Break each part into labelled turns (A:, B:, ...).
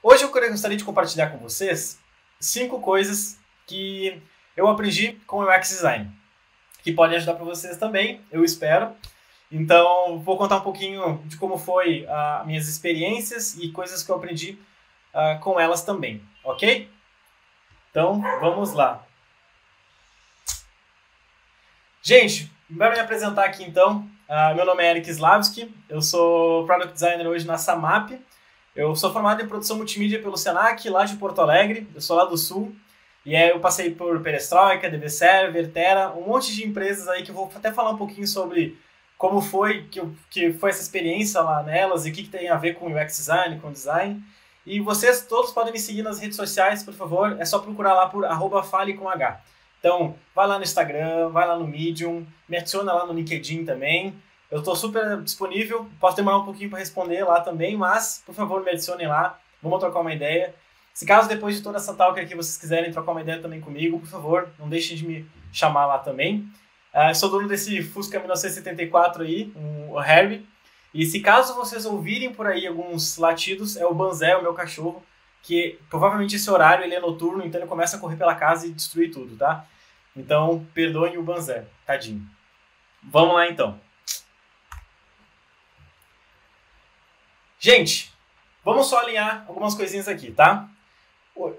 A: Hoje eu gostaria de compartilhar com vocês 5 coisas que eu aprendi com o UX Design, que podem ajudar para vocês também, eu espero. Então, vou contar um pouquinho de como foi as minhas experiências e coisas que eu aprendi com elas também, ok? Então, vamos lá. Gente, para me apresentar aqui então, meu nome é Eric Slavski, eu sou Product Designer hoje na Samap. Eu sou formado em produção multimídia pelo Senac, lá de Porto Alegre, eu sou lá do Sul. E aí eu passei por Perestroika, DB Server, Terra, um monte de empresas aí que eu vou até falar um pouquinho sobre como foi que foi essa experiência lá nelas e o que tem a ver com UX Design, com design. E vocês todos podem me seguir nas redes sociais, por favor, é só procurar lá por @falecomh. Então, vai lá no Instagram, vai lá no Medium, me adiciona lá no LinkedIn também. Eu estou super disponível, posso demorar um pouquinho para responder lá também, mas, por favor, me adicionem lá, vamos trocar uma ideia. Se caso depois de toda essa talk aqui vocês quiserem trocar uma ideia também comigo, por favor, não deixem de me chamar lá também. Eu sou dono desse Fusca 1974 aí, o Harry, e se caso vocês ouvirem por aí alguns latidos, é o Banzé, o meu cachorro, que provavelmente esse horário ele é noturno, então ele começa a correr pela casa e destruir tudo, tá? Então, perdoem o Banzé, tadinho. Vamos lá então. Gente, vamos só alinhar algumas coisinhas aqui, tá?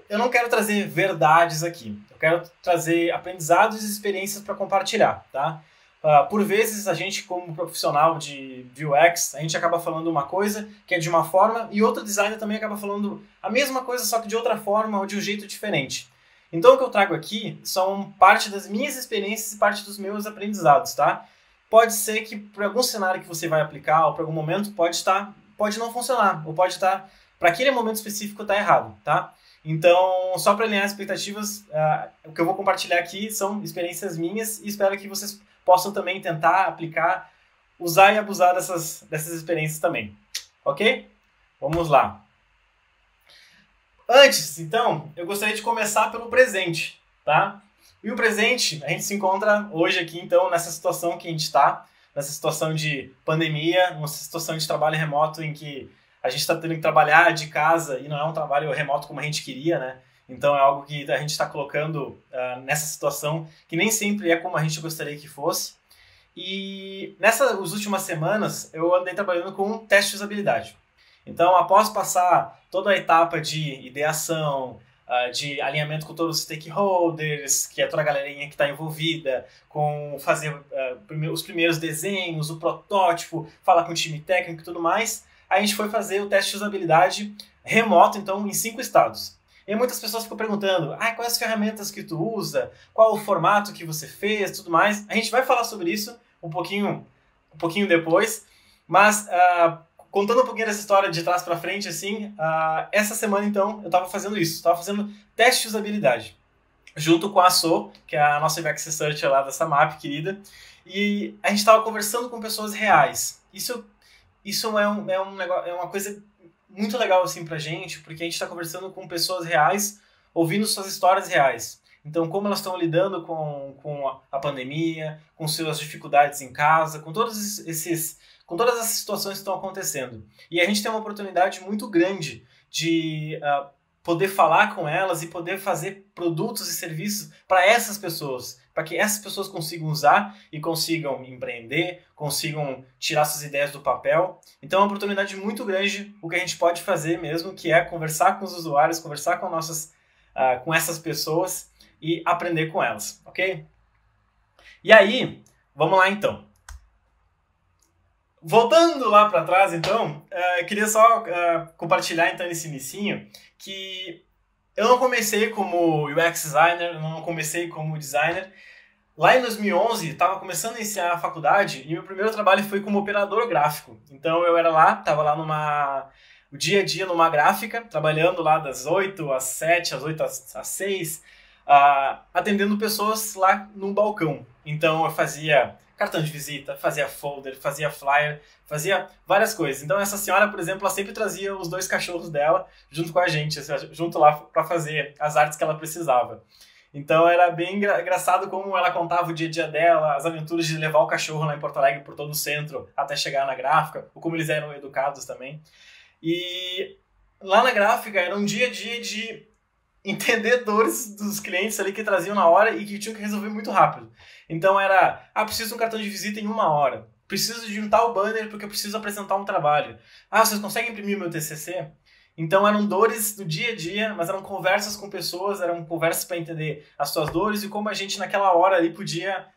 A: Eu não quero trazer verdades aqui. Eu quero trazer aprendizados e experiências para compartilhar, tá? Por vezes, a gente, como profissional de UX, a gente acaba falando uma coisa que é de uma forma e outro designer também acaba falando a mesma coisa, só que de outra forma ou de um jeito diferente. Então, o que eu trago aqui são parte das minhas experiências e parte dos meus aprendizados, tá? Pode ser que, por algum cenário que você vai aplicar ou por algum momento, pode não funcionar, ou pode estar, para aquele momento específico, está errado, tá? Então, só para alinhar as expectativas, o que eu vou compartilhar aqui são experiências minhas e espero que vocês possam também tentar aplicar, usar e abusar dessas experiências também, ok? Vamos lá. Antes, então, eu gostaria de começar pelo presente, tá? E o presente, a gente se encontra hoje aqui, então, nessa situação que a gente está, nessa situação de pandemia, nessa situação de trabalho remoto em que a gente está tendo que trabalhar de casa e não é um trabalho remoto como a gente queria, né? Então é algo que a gente está colocando nessa situação que nem sempre é como a gente gostaria que fosse. E nessas últimas semanas eu andei trabalhando com teste de usabilidade. Então, após passar toda a etapa de ideação, de alinhamento com todos os stakeholders, que é toda a galerinha que está envolvida, com fazer os primeiros desenhos, o protótipo, falar com o time técnico e tudo mais, a gente foi fazer o teste de usabilidade remoto, então, em 5 estados. E aí muitas pessoas ficam perguntando, quais as ferramentas que tu usa, qual o formato que você fez, tudo mais. A gente vai falar sobre isso um pouquinho depois, mas contando um pouquinho dessa história de trás para frente, assim, essa semana, então, eu estava fazendo isso. Estava fazendo teste de usabilidade, junto com a So, que é a nossa UX Researcher lá dessa Samap, querida. E a gente estava conversando com pessoas reais. Isso é uma coisa muito legal, assim, pra gente, porque a gente está conversando com pessoas reais, ouvindo suas histórias reais. Então, como elas estão lidando com a pandemia, com suas dificuldades em casa, com todas as situações que estão acontecendo. E a gente tem uma oportunidade muito grande de poder falar com elas e poder fazer produtos e serviços para essas pessoas, para que essas pessoas consigam usar e consigam empreender, consigam tirar suas ideias do papel. Então é uma oportunidade muito grande o que a gente pode fazer mesmo, que é conversar com os usuários, conversar com essas pessoas e aprender com elas, ok? E aí, vamos lá então. Voltando lá para trás, então, queria só compartilhar então nesse inicinho que eu não comecei como UX designer, eu não comecei como designer. Lá em 2011, estava começando a iniciar a faculdade e meu primeiro trabalho foi como operador gráfico. Então eu estava lá o dia a dia numa gráfica, trabalhando lá das 8 às 7, às 8 às 6, atendendo pessoas lá num balcão. Então eu fazia cartão de visita, fazia folder, fazia flyer, fazia várias coisas. Então essa senhora, por exemplo, ela sempre trazia os 2 cachorros dela junto com a gente, junto lá para fazer as artes que ela precisava. Então era bem engraçado como ela contava o dia a dia dela, as aventuras de levar o cachorro lá em Porto Alegre por todo o centro até chegar na gráfica, ou como eles eram educados também. E lá na gráfica era um dia a dia de entender dores dos clientes ali que traziam na hora e que tinham que resolver muito rápido. Então era, preciso de um cartão de visita em 1 hora. Preciso de um tal banner porque eu preciso apresentar um trabalho. Vocês conseguem imprimir meu TCC? Então eram dores do dia a dia, mas eram conversas com pessoas, eram conversas para entender as suas dores e como a gente naquela hora ali podia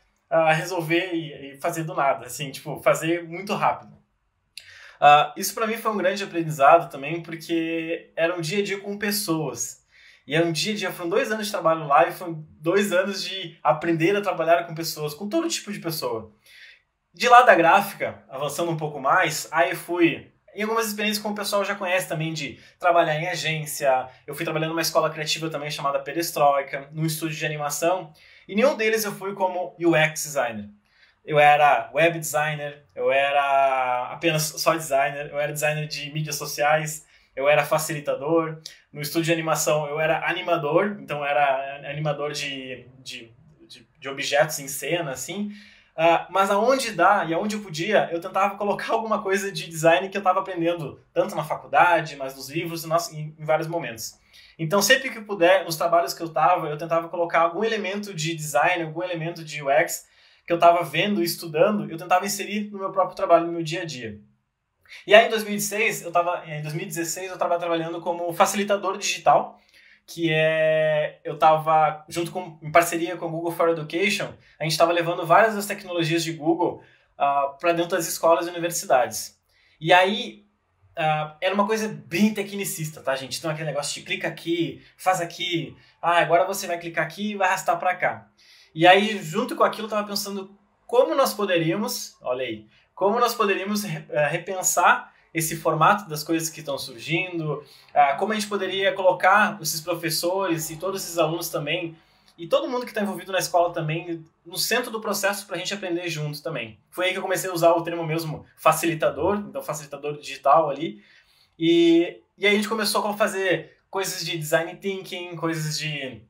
A: resolver e fazer do nada, assim, tipo, fazer muito rápido. Isso para mim foi um grande aprendizado também, porque era um dia a dia com pessoas. E era um dia a dia, foram 2 anos de trabalho lá e foram 2 anos de aprender a trabalhar com pessoas, com todo tipo de pessoa. De lá da gráfica, avançando um pouco mais, aí eu fui em algumas experiências como o pessoal já conhece também, de trabalhar em agência. Eu fui trabalhando numa escola criativa também chamada Perestroika, num estúdio de animação, e nenhum deles eu fui como UX designer. Eu era web designer, eu era apenas só designer, eu era designer de mídias sociais, eu era facilitador. No estúdio de animação eu era animador, então eu era animador de objetos em cena, assim. Mas aonde dá e aonde eu podia, eu tentava colocar alguma coisa de design que eu estava aprendendo, tanto na faculdade, mas nos livros, em vários momentos. Então, sempre que puder, nos trabalhos que eu tentava colocar algum elemento de design, algum elemento de UX que eu estava vendo e estudando, eu tentava inserir no meu próprio trabalho, no meu dia a dia. E aí, em 2016, eu estava trabalhando como facilitador digital, eu estava em parceria com o Google for Education, a gente estava levando várias das tecnologias de Google para dentro das escolas e universidades. E aí, era uma coisa bem tecnicista, tá, gente? Então, aquele negócio de clica aqui, faz aqui, agora você vai clicar aqui e vai arrastar para cá. E aí, junto com aquilo, eu estava pensando como nós poderíamos, olha aí, como nós poderíamos repensar esse formato das coisas que estão surgindo, como a gente poderia colocar esses professores e todos esses alunos também, e todo mundo que está envolvido na escola também, no centro do processo para a gente aprender junto também. Foi aí que eu comecei a usar o termo mesmo facilitador, então facilitador digital ali, e aí a gente começou a fazer coisas de design thinking, coisas de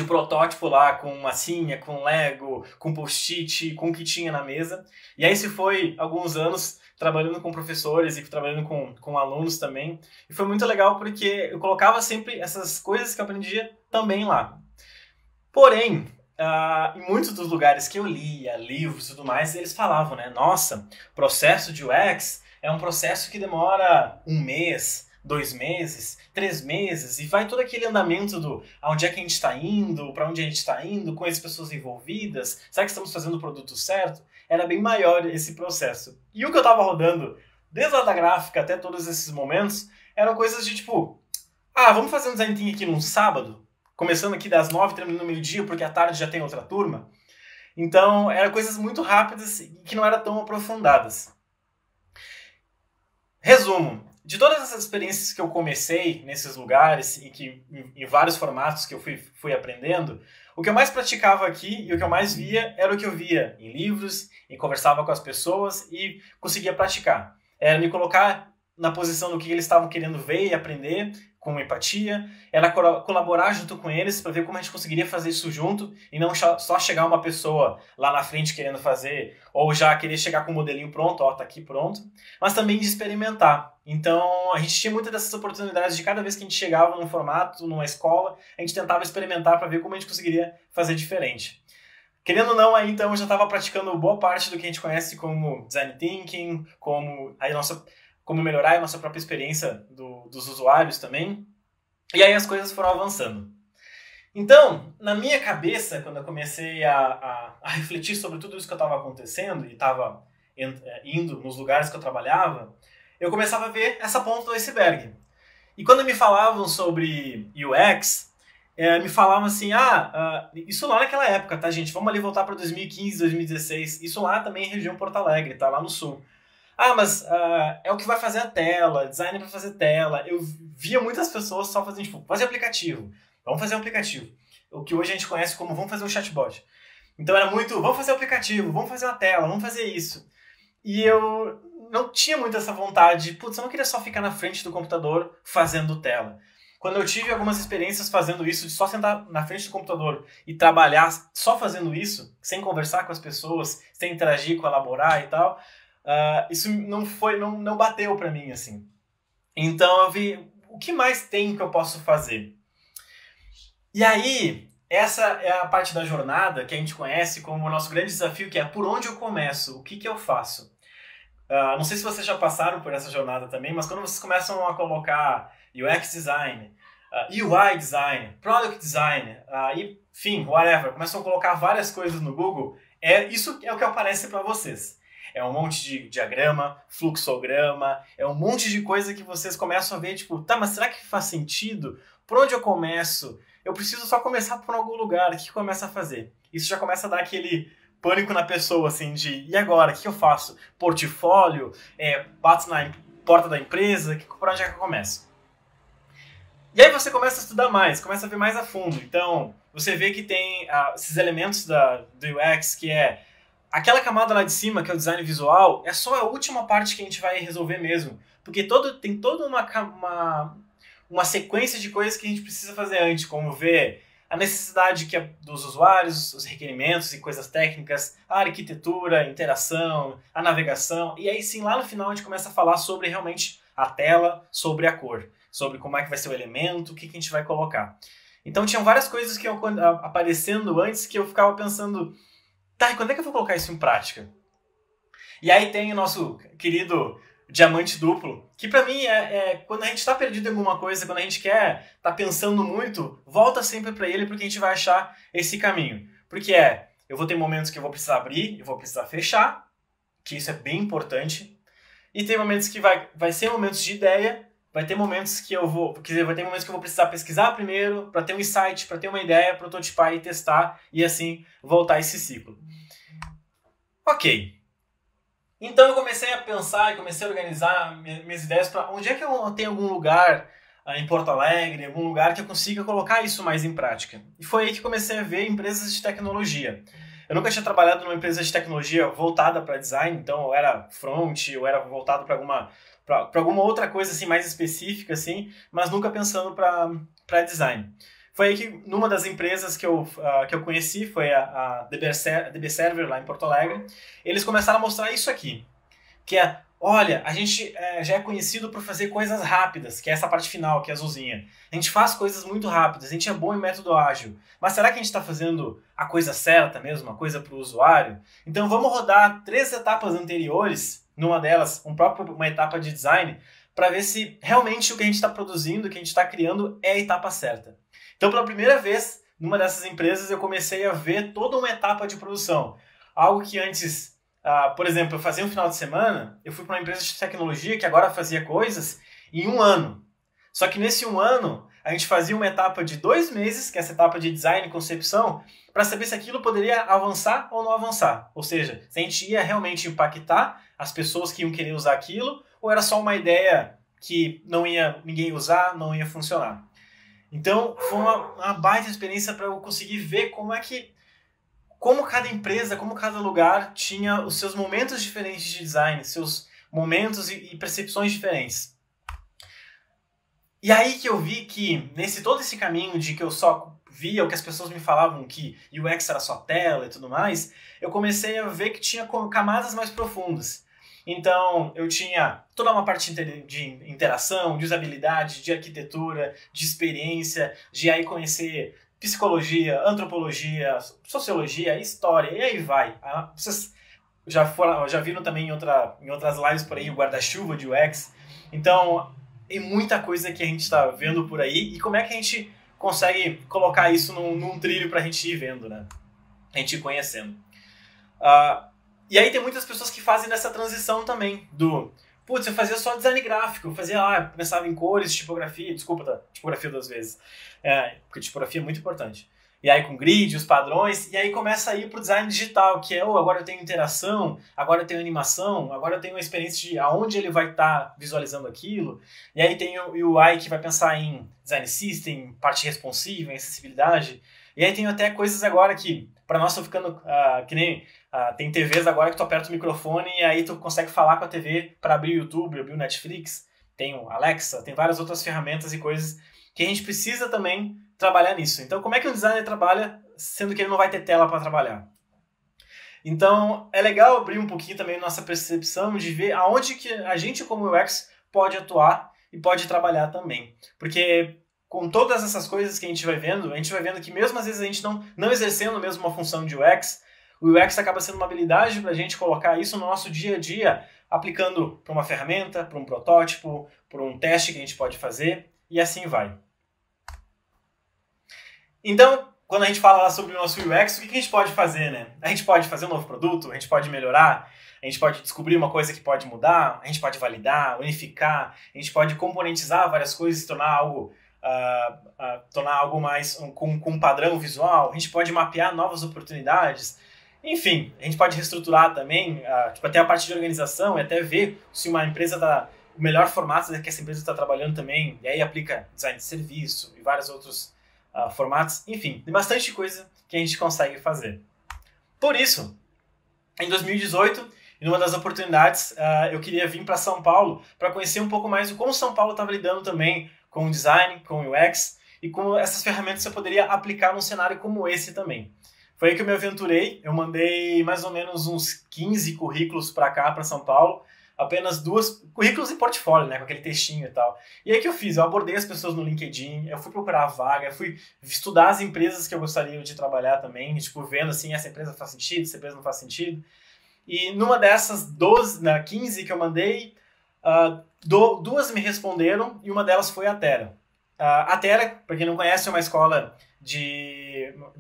A: protótipo lá, com massinha, com Lego, com post-it, com o que tinha na mesa. E aí se foi alguns anos trabalhando com professores e trabalhando com alunos também. E foi muito legal porque eu colocava sempre essas coisas que eu aprendia também lá. Porém, em muitos dos lugares que eu lia, livros e tudo mais, eles falavam, né? Nossa, processo de UX é um processo que demora 1 mês, 2 meses, 3 meses, e vai todo aquele andamento do aonde é que a gente está indo, para onde a gente está indo, com as pessoas envolvidas, será que estamos fazendo o produto certo? Era bem maior esse processo. E o que eu estava rodando, desde lá da gráfica até todos esses momentos, eram coisas de tipo, vamos fazer um design thinking aqui num sábado, começando aqui das 9, terminando no meio-dia, porque à tarde já tem outra turma. Então, eram coisas muito rápidas e que não eram tão aprofundadas. Resumo. De todas essas experiências que eu comecei nesses lugares e que em vários formatos que eu fui aprendendo, o que eu mais praticava aqui e o que eu mais via era o que eu via em livros, e conversava com as pessoas e conseguia praticar. Era me colocar na posição do que eles estavam querendo ver e aprender, com empatia, era colaborar junto com eles para ver como a gente conseguiria fazer isso junto e não só chegar uma pessoa lá na frente querendo fazer ou já querer chegar com o modelinho pronto, tá aqui pronto, mas também de experimentar. Então, a gente tinha muitas dessas oportunidades de cada vez que a gente chegava num formato, numa escola, a gente tentava experimentar para ver como a gente conseguiria fazer diferente. Querendo ou não, aí então eu já estava praticando boa parte do que a gente conhece como design thinking, como melhorar a nossa própria experiência dos usuários também. E aí as coisas foram avançando. Então, na minha cabeça, quando eu comecei a refletir sobre tudo isso que estava acontecendo e estava indo nos lugares que eu trabalhava, eu começava a ver essa ponta do iceberg. E quando me falavam sobre UX, me falavam assim, isso lá naquela época, tá, gente? Vamos ali voltar para 2015, 2016. Isso lá também em região Porto Alegre, tá? Lá no sul. Mas é o que vai fazer a tela, design para fazer tela. Eu via muitas pessoas só fazendo, tipo, fazer aplicativo. Vamos fazer um aplicativo. O que hoje a gente conhece como vamos fazer um chatbot. Então era muito, vamos fazer um aplicativo, vamos fazer uma tela, vamos fazer isso. E eu não tinha muito essa vontade, eu não queria só ficar na frente do computador fazendo tela. Quando eu tive algumas experiências fazendo isso, de só sentar na frente do computador e trabalhar só fazendo isso, sem conversar com as pessoas, sem interagir, colaborar e tal, isso não bateu pra mim, assim. Então eu vi, o que mais tem que eu posso fazer? E aí, essa é a parte da jornada que a gente conhece como o nosso grande desafio, que é por onde eu começo, o que que eu faço? Não sei se vocês já passaram por essa jornada também, mas quando vocês começam a colocar UX design, UI design, product design, enfim, whatever, começam a colocar várias coisas no Google, isso é o que aparece para vocês. É um monte de diagrama, fluxograma, é um monte de coisa que vocês começam a ver, tipo, tá, mas será que faz sentido? Por onde eu começo? Eu preciso só começar por algum lugar, o que começa a fazer? Isso já começa a dar aquele pânico na pessoa, assim, e agora, o que eu faço? Portfólio? Bato na porta da empresa? Por onde é que eu começo? E aí você começa a estudar mais, começa a ver mais a fundo. Então, você vê que tem esses elementos do UX, que é aquela camada lá de cima, que é o design visual, é só a última parte que a gente vai resolver mesmo. Porque tem toda uma sequência de coisas que a gente precisa fazer antes, como ver a necessidade dos usuários, os requerimentos e coisas técnicas, a arquitetura, a interação, a navegação. E aí sim, lá no final a gente começa a falar sobre realmente a tela, sobre a cor, sobre como é que vai ser o elemento, o que a gente vai colocar. Então tinham várias coisas que iam aparecendo antes que eu ficava pensando, tá, e quando é que eu vou colocar isso em prática? E aí tem o nosso querido diamante duplo, que pra mim quando a gente tá perdido em alguma coisa, quando a gente tá pensando muito, volta sempre pra ele porque a gente vai achar esse caminho. Porque eu vou ter momentos que eu vou precisar abrir, eu vou precisar fechar, que isso é bem importante, e tem momentos que vai ser momentos de ideia, vai ter momentos que eu vou precisar pesquisar primeiro, para ter um insight, para ter uma ideia, prototipar e testar, e assim voltar esse ciclo. Ok. Então eu comecei a pensar e comecei a organizar minhas ideias para onde é que eu tenho algum lugar em Porto Alegre, algum lugar que eu consiga colocar isso mais em prática. E foi aí que comecei a ver empresas de tecnologia. Eu nunca tinha trabalhado numa empresa de tecnologia voltada para design, então eu era front, eu era voltado para alguma outra coisa assim mais específica, assim, mas nunca pensando para design. Foi aí que numa das empresas que eu conheci, foi a DB Server lá em Porto Alegre, eles começaram a mostrar isso aqui, que olha, a gente já é conhecido por fazer coisas rápidas, que é essa parte final, que é azulzinha. A gente faz coisas muito rápidas, a gente é bom em método ágil, mas será que a gente está fazendo a coisa certa mesmo, a coisa para o usuário? Então vamos rodar 3 etapas anteriores, numa delas uma etapa de design, para ver se realmente o que a gente está produzindo, o que a gente está criando é a etapa certa. Então pela primeira vez, numa dessas empresas, eu comecei a ver toda uma etapa de produção. Algo que antes... por exemplo, eu fazia um final de semana, eu fui para uma empresa de tecnologia que agora fazia coisas em 1 ano. Só que nesse 1 ano, a gente fazia uma etapa de 2 meses, que é essa etapa de design e concepção, para saber se aquilo poderia avançar ou não avançar. Ou seja, se a gente ia realmente impactar as pessoas que iam querer usar aquilo, ou era só uma ideia que não ia ninguém usar, não ia funcionar. Então, foi uma baita experiência para eu conseguir ver como cada empresa, como cada lugar tinha os seus momentos diferentes de design, seus momentos e percepções diferentes. E aí que eu vi que, todo esse caminho de que eu só via o que as pessoas me falavam, que UX era só tela e tudo mais, eu comecei a ver que tinha camadas mais profundas. Então, eu tinha toda uma parte de interação, de usabilidade, de arquitetura, de experiência, de aí conhecer psicologia, antropologia, sociologia, história, e aí vai. Vocês já viram também em outras lives por aí o guarda-chuva de UX. Então, tem muita coisa que a gente está vendo por aí, e como é que a gente consegue colocar isso num trilho para a gente ir vendo, né? A gente ir conhecendo. E aí tem muitas pessoas que fazem nessa transição também, putz, eu fazia só design gráfico, eu pensava em cores, tipografia 2 vezes, porque tipografia é muito importante. E aí com grid, os padrões, e aí começa a ir pro design digital, que agora eu tenho interação, agora eu tenho animação, agora eu tenho uma experiência de aonde ele vai estar visualizando aquilo, e aí tem o UI que vai pensar em design system, parte responsiva, em acessibilidade, e aí tem até coisas agora que, para nós, estão ficando que nem... tem TVs agora que tu aperta o microfone e aí tu consegue falar com a TV para abrir o YouTube, abrir o Netflix, tem o Alexa, tem várias outras ferramentas e coisas que a gente precisa também trabalhar nisso. Então, como é que um designer trabalha sendo que ele não vai ter tela para trabalhar? Então, é legal abrir um pouquinho também nossa percepção de ver aonde que a gente como UX pode atuar e pode trabalhar também. Porque com todas essas coisas que a gente vai vendo que mesmo às vezes a gente não exercendo mesmo uma função de UX, o UX acaba sendo uma habilidade para a gente colocar isso no nosso dia a dia, aplicando para uma ferramenta, para um protótipo, para um teste que a gente pode fazer, e assim vai. Então, quando a gente fala lá sobre o nosso UX, o que a gente pode fazer, né? A gente pode fazer um novo produto, a gente pode melhorar, a gente pode descobrir uma coisa que pode mudar, a gente pode validar, unificar, a gente pode componentizar várias coisas e tornar algo mais com um padrão visual, a gente pode mapear novas oportunidades, enfim, a gente pode reestruturar também, até a parte de organização e até ver se uma empresa está... O melhor formato que essa empresa está trabalhando também, e aí aplica design de serviço e vários outros formatos, enfim, tem bastante coisa que a gente consegue fazer. Por isso, em 2018, em uma das oportunidades, eu queria vir para São Paulo para conhecer um pouco mais de como São Paulo estava lidando também com o design, com o UX, e como essas ferramentas eu poderia aplicar num cenário como esse também. Foi aí que eu me aventurei, eu mandei mais ou menos uns 15 currículos para cá, para São Paulo, apenas 2 currículos e portfólio, né, com aquele textinho e tal. E aí que eu fiz? Eu abordei as pessoas no LinkedIn, eu fui procurar a vaga, eu fui estudar as empresas que eu gostaria de trabalhar também, tipo, vendo assim, essa empresa faz sentido, essa empresa não faz sentido. E numa dessas 15 que eu mandei, 2 me responderam e uma delas foi a Terra. A Terra, para quem não conhece, é uma escola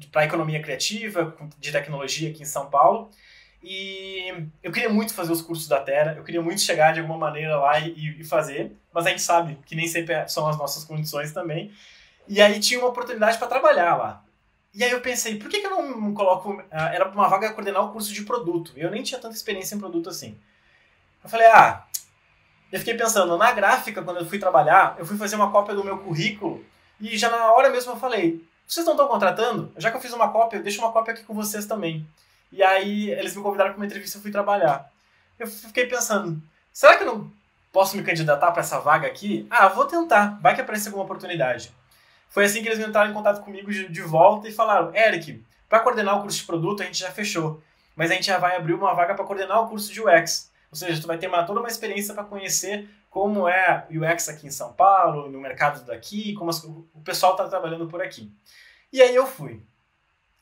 A: para economia criativa, de tecnologia aqui em São Paulo. E eu queria muito fazer os cursos da Terra, eu queria muito chegar de alguma maneira lá e fazer, mas a gente sabe que nem sempre são as nossas condições também. E aí tinha uma oportunidade para trabalhar lá. E aí eu pensei, por que eu não coloco... Era uma vaga coordenar o curso de produto, e eu nem tinha tanta experiência em produto assim. Eu falei, eu fiquei pensando, na gráfica, quando eu fui trabalhar, eu fui fazer uma cópia do meu currículo, e já na hora mesmo eu falei, vocês não estão contratando? Já que eu fiz uma cópia, eu deixo uma cópia aqui com vocês também. E aí eles me convidaram para uma entrevista e eu fui trabalhar. Eu fiquei pensando, será que eu não posso me candidatar para essa vaga aqui? Vou tentar, vai que aparece alguma oportunidade. Foi assim que eles entraram em contato comigo de volta e falaram, Eric, para coordenar o curso de produto a gente já fechou, mas a gente já vai abrir uma vaga para coordenar o curso de UX. Ou seja, tu vai ter toda uma experiência para conhecer como é o UX aqui em São Paulo, no mercado daqui, como o pessoal está trabalhando por aqui. E aí eu fui.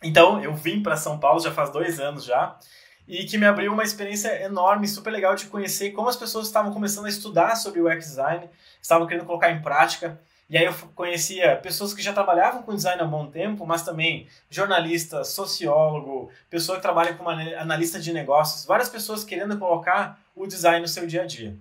A: Então, eu vim para São Paulo já faz 2 anos já, e que me abriu uma experiência enorme, super legal de conhecer como as pessoas estavam começando a estudar sobre o UX design, estavam querendo colocar em prática. E aí eu conhecia pessoas que já trabalhavam com design há um bom tempo, mas também jornalista, sociólogo, pessoa que trabalha como analista de negócios, várias pessoas querendo colocar o design no seu dia a dia.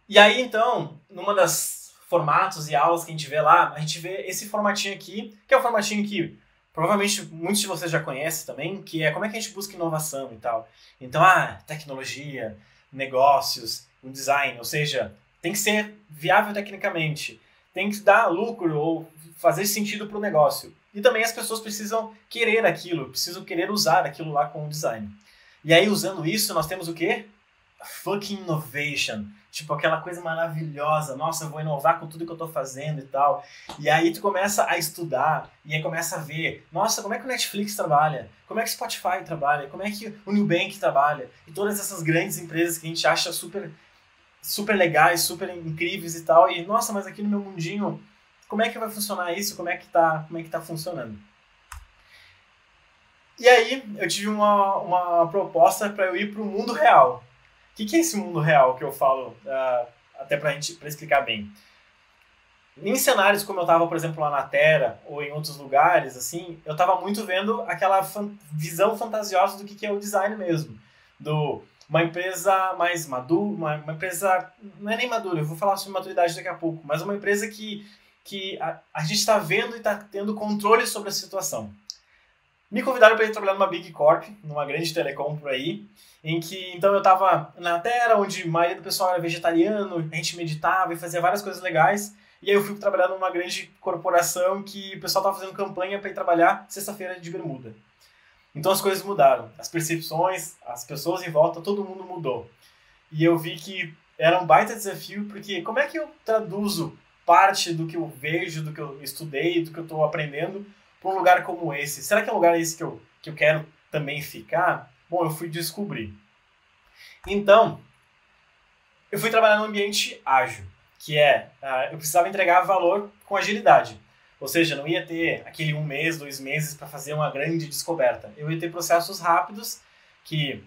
A: E aí, então, numa das formatos e aulas que a gente vê lá, a gente vê esse formatinho aqui, que é o formatinho que provavelmente muitos de vocês já conhecem também, que é como é que a gente busca inovação e tal. Então, tecnologia, negócios, o design, ou seja, tem que ser viável tecnicamente, tem que dar lucro ou fazer sentido para o negócio. E também as pessoas precisam querer aquilo, precisam querer usar aquilo lá com o design. E aí, usando isso, nós temos o quê? Fucking innovation. Tipo, aquela coisa maravilhosa. Nossa, eu vou inovar com tudo que eu tô fazendo e tal. E aí tu começa a estudar e aí começa a ver, nossa, como é que o Netflix trabalha? Como é que o Spotify trabalha? Como é que o Nubank trabalha? E todas essas grandes empresas que a gente acha super, super legais, super incríveis e tal. E, nossa, mas aqui no meu mundinho, como é que vai funcionar isso? Como é que tá funcionando? E aí, eu tive uma proposta para eu ir para o mundo real. O que é esse mundo real que eu falo, até para explicar bem? Em cenários como eu estava, por exemplo, lá na Terra ou em outros lugares, assim, eu estava muito vendo aquela visão fantasiosa do que é o design mesmo. Uma empresa mais madura, uma empresa, não é nem madura, eu vou falar sobre maturidade daqui a pouco, mas uma empresa que a gente está vendo e está tendo controle sobre a situação. Me convidaram para ir trabalhar numa Big Corp, numa grande telecom por aí, em que então eu estava na Terra, onde a maioria do pessoal era vegetariano, a gente meditava e fazia várias coisas legais, e aí eu fui trabalhar numa grande corporação que o pessoal estava fazendo campanha para ir trabalhar sexta-feira de bermuda. Então as coisas mudaram, as percepções, as pessoas em volta, todo mundo mudou. E eu vi que era um baita desafio, porque como é que eu traduzo parte do que eu vejo, do que eu estudei, do que eu estou aprendendo, para um lugar como esse? Será que é um lugar esse que eu quero também ficar? Bom, eu fui descobrir. Então, eu fui trabalhar num ambiente ágil, que eu precisava entregar valor com agilidade. Ou seja, não ia ter aquele 1 mês, 2 meses para fazer uma grande descoberta. Eu ia ter processos rápidos que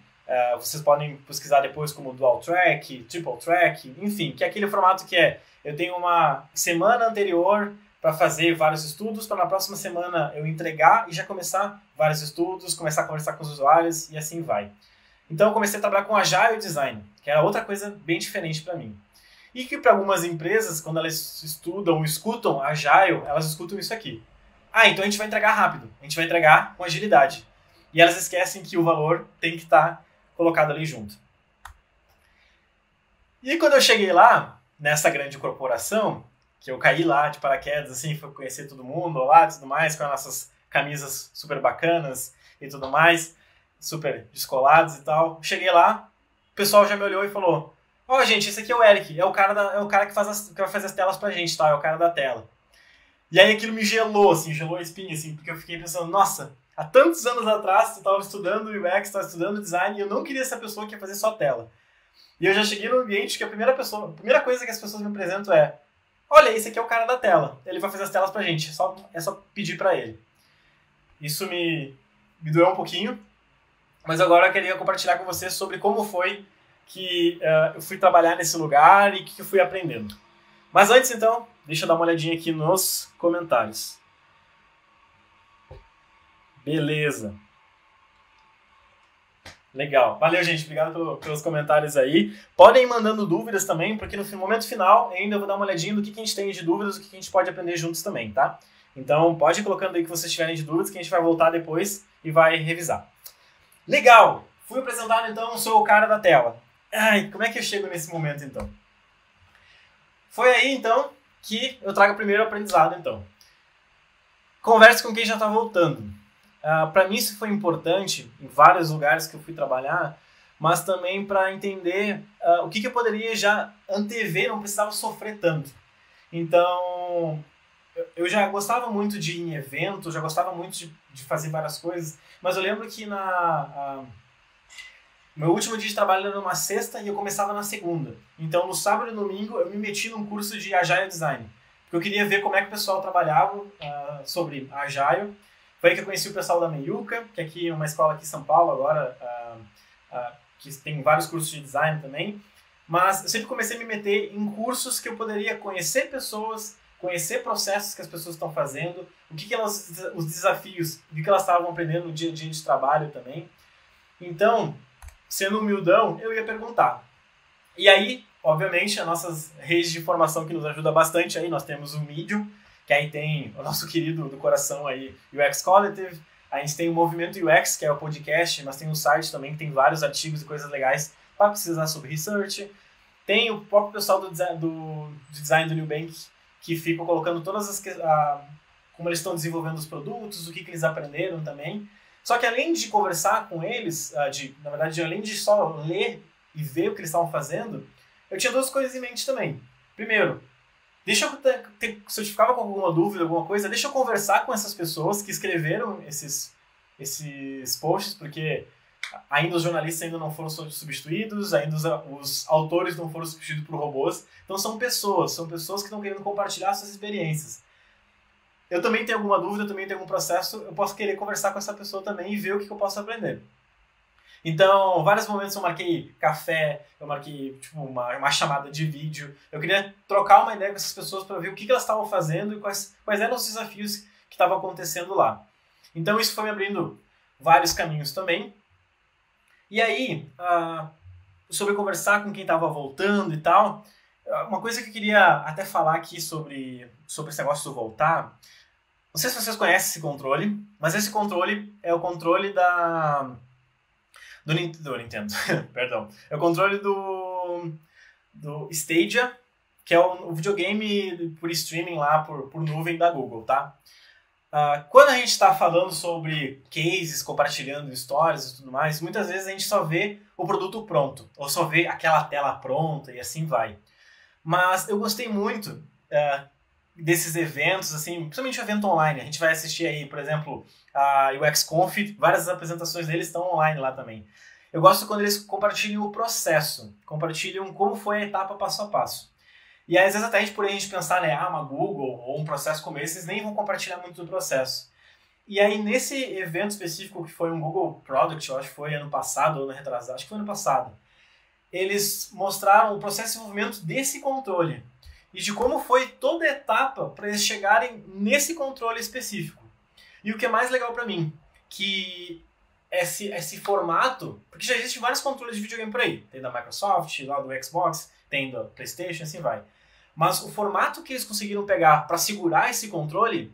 A: vocês podem pesquisar depois como dual track, triple track, enfim, que é aquele formato que eu tenho uma semana anterior para fazer vários estudos, para na próxima semana eu entregar e já começar vários estudos, começar a conversar com os usuários e assim vai. Então eu comecei a trabalhar com Agile Design, que era outra coisa bem diferente para mim. E que para algumas empresas, quando elas escutam Agile, elas escutam isso aqui. Então a gente vai entregar rápido, a gente vai entregar com agilidade. E elas esquecem que o valor tem que estar colocado ali junto. E quando eu cheguei lá, nessa grande corporação, que eu caí lá de paraquedas, assim, fui conhecer todo mundo lá e tudo mais, com as nossas camisas super bacanas e tudo mais, super descolados e tal. Cheguei lá, o pessoal já me olhou e falou: gente, esse aqui é o Eric, é o cara que vai fazer as telas pra gente, tá? É o cara da tela. E aí aquilo me gelou, assim, gelou a espinha, assim, porque eu fiquei pensando, nossa, há tantos anos atrás tu tava estudando UX, tava estudando design, e eu não queria ser a pessoa que ia fazer só tela. E eu já cheguei no ambiente que a primeira coisa que as pessoas me apresentam olha, esse aqui é o cara da tela, ele vai fazer as telas pra gente, é só pedir pra ele. Isso me doeu um pouquinho, mas agora eu queria compartilhar com vocês sobre como foi que eu fui trabalhar nesse lugar e o que eu fui aprendendo. Mas antes, então, deixa eu dar uma olhadinha aqui nos comentários. Beleza. Legal. Valeu, gente. Obrigado pelos comentários aí. Podem ir mandando dúvidas também, porque no momento final ainda eu vou dar uma olhadinha do que a gente tem de dúvidas, o que a gente pode aprender juntos também, tá? Então, pode ir colocando aí o que vocês tiverem de dúvidas, que a gente vai voltar depois e vai revisar. Legal! Fui apresentado, então, sou o cara da tela. Como é que eu chego nesse momento, então? Foi aí, então, que eu trago o primeiro aprendizado, então. Converse com quem já está voltando. Para mim isso foi importante em vários lugares que eu fui trabalhar, mas também para entender o que eu poderia já antever, não precisava sofrer tanto. Então, eu já gostava muito de ir em eventos, já gostava muito de fazer várias coisas, mas eu lembro que meu último dia de trabalho era numa sexta e eu começava na segunda. Então, no sábado e domingo, eu me meti num curso de Agile Design, porque eu queria ver como é que o pessoal trabalhava sobre Agile. Foi aí que eu conheci o pessoal da Meiuca, que aqui é uma escola aqui em São Paulo agora, que tem vários cursos de design também. Mas eu sempre comecei a me meter em cursos que eu poderia conhecer pessoas, conhecer processos que as pessoas estão fazendo, os desafios, o que elas estavam aprendendo no dia a dia de trabalho também. Então, sendo humildão, eu ia perguntar. E aí, obviamente, as nossas redes de informação que nos ajuda bastante aí, nós temos o Medium, que aí tem o nosso querido do coração aí, UX Collective, a gente tem o Movimento UX, que é o podcast, mas tem um site também que tem vários artigos e coisas legais para precisar sobre research. Tem o próprio pessoal do design do Nubank, que fica colocando todas como eles estão desenvolvendo os produtos, o que eles aprenderam também. Só que além de conversar com eles, na verdade, além de só ler e ver o que eles estavam fazendo, eu tinha duas coisas em mente também. Primeiro, se eu ficava com alguma dúvida, alguma coisa, deixa eu conversar com essas pessoas que escreveram esses posts, porque ainda os jornalistas ainda não foram substituídos, ainda os autores não foram substituídos por robôs. Então são pessoas que estão querendo compartilhar suas experiências. Eu também tenho alguma dúvida, eu também tenho algum processo, eu posso querer conversar com essa pessoa também e ver o que eu posso aprender. Então, vários momentos eu marquei café, eu marquei uma chamada de vídeo. Eu queria trocar uma ideia com essas pessoas para ver o que elas estavam fazendo e quais eram os desafios que estavam acontecendo lá. Então, isso foi me abrindo vários caminhos também. E aí, sobre conversar com quem estava voltando e tal, uma coisa que eu queria até falar aqui sobre esse negócio do voltar. Não sei se vocês conhecem esse controle, mas esse controle é o controle do Nintendo, perdão. É o controle do Stadia, que é o videogame por streaming lá, por nuvem da Google, tá? Quando a gente está falando sobre cases, compartilhando stories e tudo mais, muitas vezes a gente só vê o produto pronto, ou só vê aquela tela pronta e assim vai. Mas eu gostei muito desses eventos, assim, principalmente o evento online. A gente vai assistir aí, por exemplo, a UX Conf, várias apresentações deles estão online lá também. Eu gosto quando eles compartilham o processo, compartilham como foi a etapa passo a passo. E aí, às vezes até por a gente pensar, né, uma Google ou um processo como esse, eles nem vão compartilhar muito do processo. E aí, nesse evento específico, que foi um Google Product, eu acho que foi ano passado, ou ano retrasado, acho que foi ano passado, eles mostraram o processo de desenvolvimento desse controle e de como foi toda a etapa para eles chegarem nesse controle específico. E o que é mais legal para mim, que esse formato, porque já existem vários controles de videogame por aí, tem da Microsoft, lá do Xbox, tem da PlayStation, assim vai. Mas o formato que eles conseguiram pegar para segurar esse controle,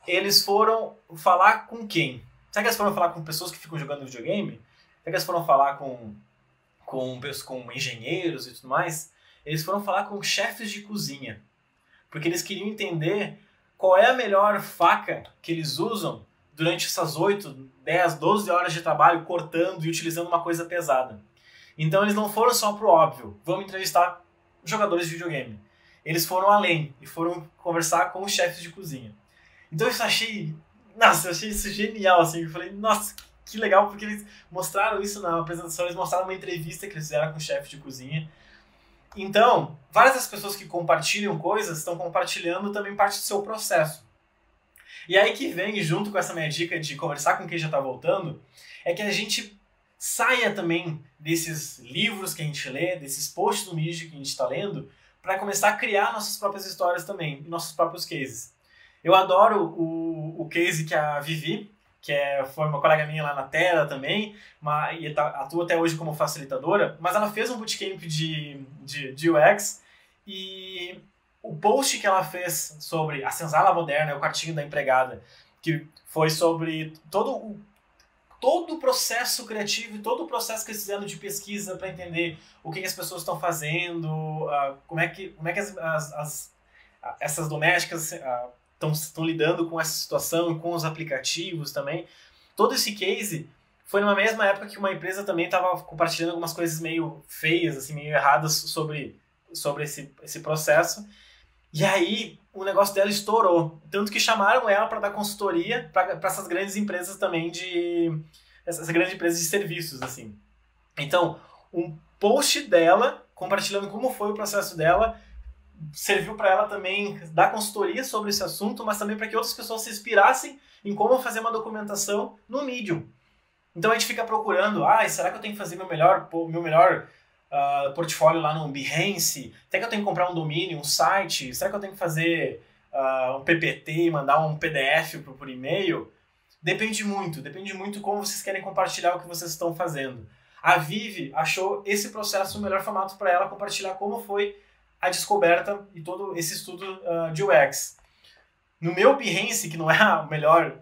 A: eles foram falar com quem? Será que eles foram falar com pessoas que ficam jogando videogame? Será que eles foram falar com engenheiros e tudo mais? Eles foram falar com chefes de cozinha. Porque eles queriam entender qual é a melhor faca que eles usam durante essas 8, 10, 12 horas de trabalho cortando e utilizando uma coisa pesada. Então eles não foram só pro óbvio, vamos entrevistar jogadores de videogame. Eles foram além e foram conversar com os chefes de cozinha. Então eu achei isso genial, assim. Eu falei, nossa, que legal, porque eles mostraram isso na apresentação, eles mostraram uma entrevista que eles fizeram com o chefe de cozinha. Então, várias das pessoas que compartilham coisas estão compartilhando também parte do seu processo. E aí que vem, junto com essa minha dica de conversar com quem já está voltando, é que a gente saia também desses livros que a gente lê, desses posts do Medium que a gente está lendo, para começar a criar nossas próprias histórias também, nossos próprios cases. Eu adoro o case que a Vivi, foi uma colega minha lá na Terra também, e atua até hoje como facilitadora, mas ela fez um bootcamp de UX e o post que ela fez sobre a senzala moderna, o quartinho da empregada, que foi sobre todo o processo criativo e todo o processo que eles fizeram de pesquisa para entender o que as pessoas estão fazendo, como é que essas domésticas estão lidando com essa situação, com os aplicativos também. Todo esse case foi numa mesma época que uma empresa também estava compartilhando algumas coisas meio feias, assim, meio erradas sobre esse processo. E aí o negócio dela estourou. Tanto que chamaram ela para dar consultoria para essas grandes empresas também essas grandes empresas de serviços, assim. Então, um post dela compartilhando como foi o processo dela serviu para ela também dar consultoria sobre esse assunto, mas também para que outras pessoas se inspirassem em como fazer uma documentação no Medium. Então a gente fica procurando, será que eu tenho que fazer meu melhor portfólio lá no Behance? Será que eu tenho que comprar um domínio, um site? Será que eu tenho que fazer um PPT e mandar um PDF por e-mail? Depende muito como vocês querem compartilhar o que vocês estão fazendo. A Vivi achou esse processo o melhor formato para ela compartilhar como foi a descoberta e todo esse estudo de UX. No meu Behance, que não é a melhor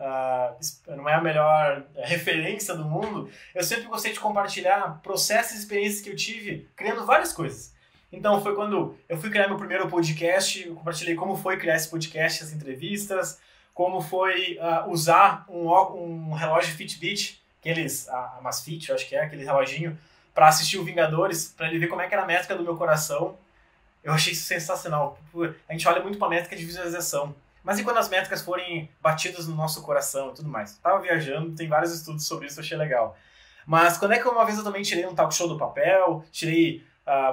A: referência do mundo, eu sempre gostei de compartilhar processos e experiências que eu tive criando várias coisas. Então foi quando eu fui criar meu primeiro podcast, eu compartilhei como foi criar esse podcast, as entrevistas, como foi usar um relógio Fitbit, a Amazfit, eu acho que é aquele reloginho, para assistir o Vingadores, para ele ver como é que era a métrica do meu coração. Eu achei isso sensacional. A gente olha muito para a métrica de visualização. Mas e quando as métricas forem batidas no nosso coração e tudo mais? Tava viajando, tem vários estudos sobre isso, eu achei legal. Mas quando é que uma vez eu também tirei um talk show do papel, tirei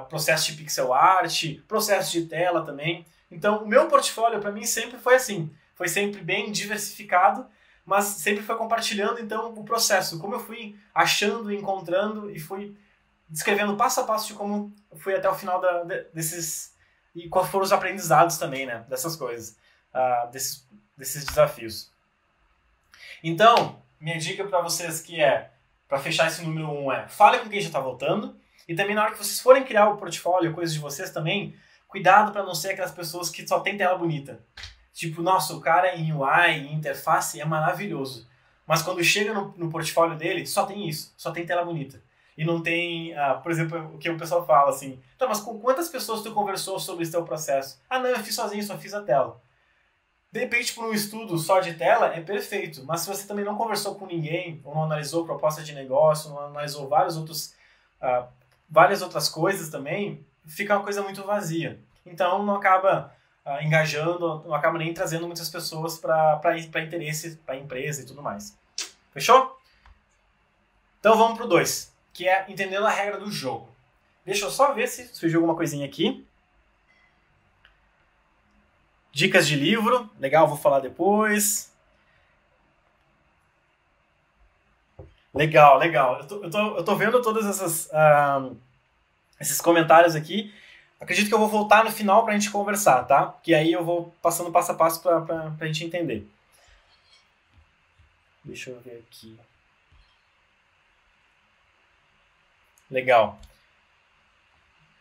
A: processo de pixel art, processo de tela também. Então o meu portfólio para mim sempre foi assim. Foi sempre bem diversificado, mas sempre foi compartilhando então o processo. Como eu fui achando, encontrando e fui descrevendo passo a passo de como fui até o final desses... E quais foram os aprendizados também, né? Dessas coisas. Desses desafios. Então, minha dica para vocês para fechar esse número 1 fale com quem já está voltando, e também na hora que vocês forem criar o portfólio, coisas de vocês também, cuidado para não ser aquelas pessoas que só tem tela bonita. Tipo, nossa, o cara em UI, em interface é maravilhoso, mas quando chega no portfólio dele, só tem isso, só tem tela bonita. E não tem, por exemplo, o que o pessoal fala assim, tá, mas com quantas pessoas tu conversou sobre esse teu processo? Não, eu fiz sozinho, só fiz a tela. De repente, por um estudo só de tela, é perfeito. Mas se você também não conversou com ninguém, ou não analisou proposta de negócio, não analisou várias outras coisas também, fica uma coisa muito vazia. Então, não acaba engajando, não acaba nem trazendo muitas pessoas para interesse, para a empresa e tudo mais. Fechou? Então, vamos para o 2, que é entendendo a regra do jogo. Deixa eu só ver se surgiu alguma coisinha aqui. Dicas de livro, legal, vou falar depois. Legal, legal. Eu tô vendo todos esses comentários aqui. Acredito que eu vou voltar no final pra gente conversar, tá? Que aí eu vou passando passo a passo pra gente entender. Deixa eu ver aqui. Legal.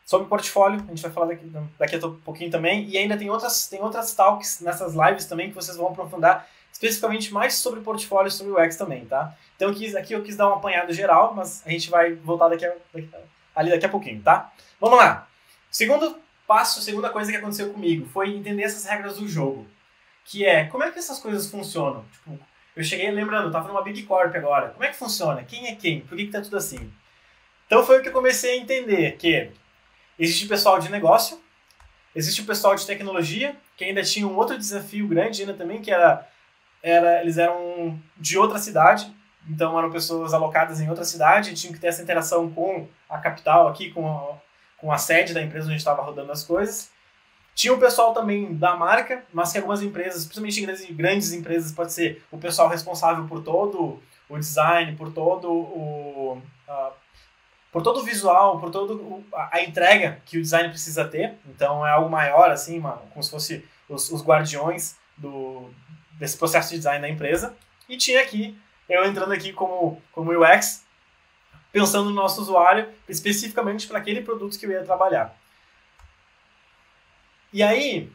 A: Sobre portfólio, a gente vai falar daqui a pouquinho também. E ainda tem outras talks nessas lives também que vocês vão aprofundar especificamente mais sobre portfólio e sobre o UX também, tá? Então aqui eu quis dar um apanhado geral, mas a gente vai voltar daqui a pouquinho, tá? Vamos lá. Segundo passo, segunda coisa que aconteceu comigo foi entender essas regras do jogo. Que é, como é que essas coisas funcionam? Tipo, eu cheguei lembrando, eu tava numa Big Corp agora. Como é que funciona? Quem é quem? Por que tá tudo assim? Então foi o que eu comecei a entender, que existe o pessoal de negócio, existe o pessoal de tecnologia, que ainda tinha um outro desafio grande ainda também, que eles eram de outra cidade, então eram pessoas alocadas em outra cidade, tinham que ter essa interação com a capital aqui, com a sede da empresa onde a gente estava rodando as coisas. Tinha o pessoal também da marca, mas que algumas empresas, principalmente grandes empresas, pode ser o pessoal responsável por todo o design, por todo o visual, por toda a entrega que o design precisa ter. Então é algo maior, assim, como se fosse os guardiões desse processo de design da empresa. E tinha aqui, eu entrando aqui como UX, pensando no nosso usuário, especificamente para aquele produto que eu ia trabalhar. E aí,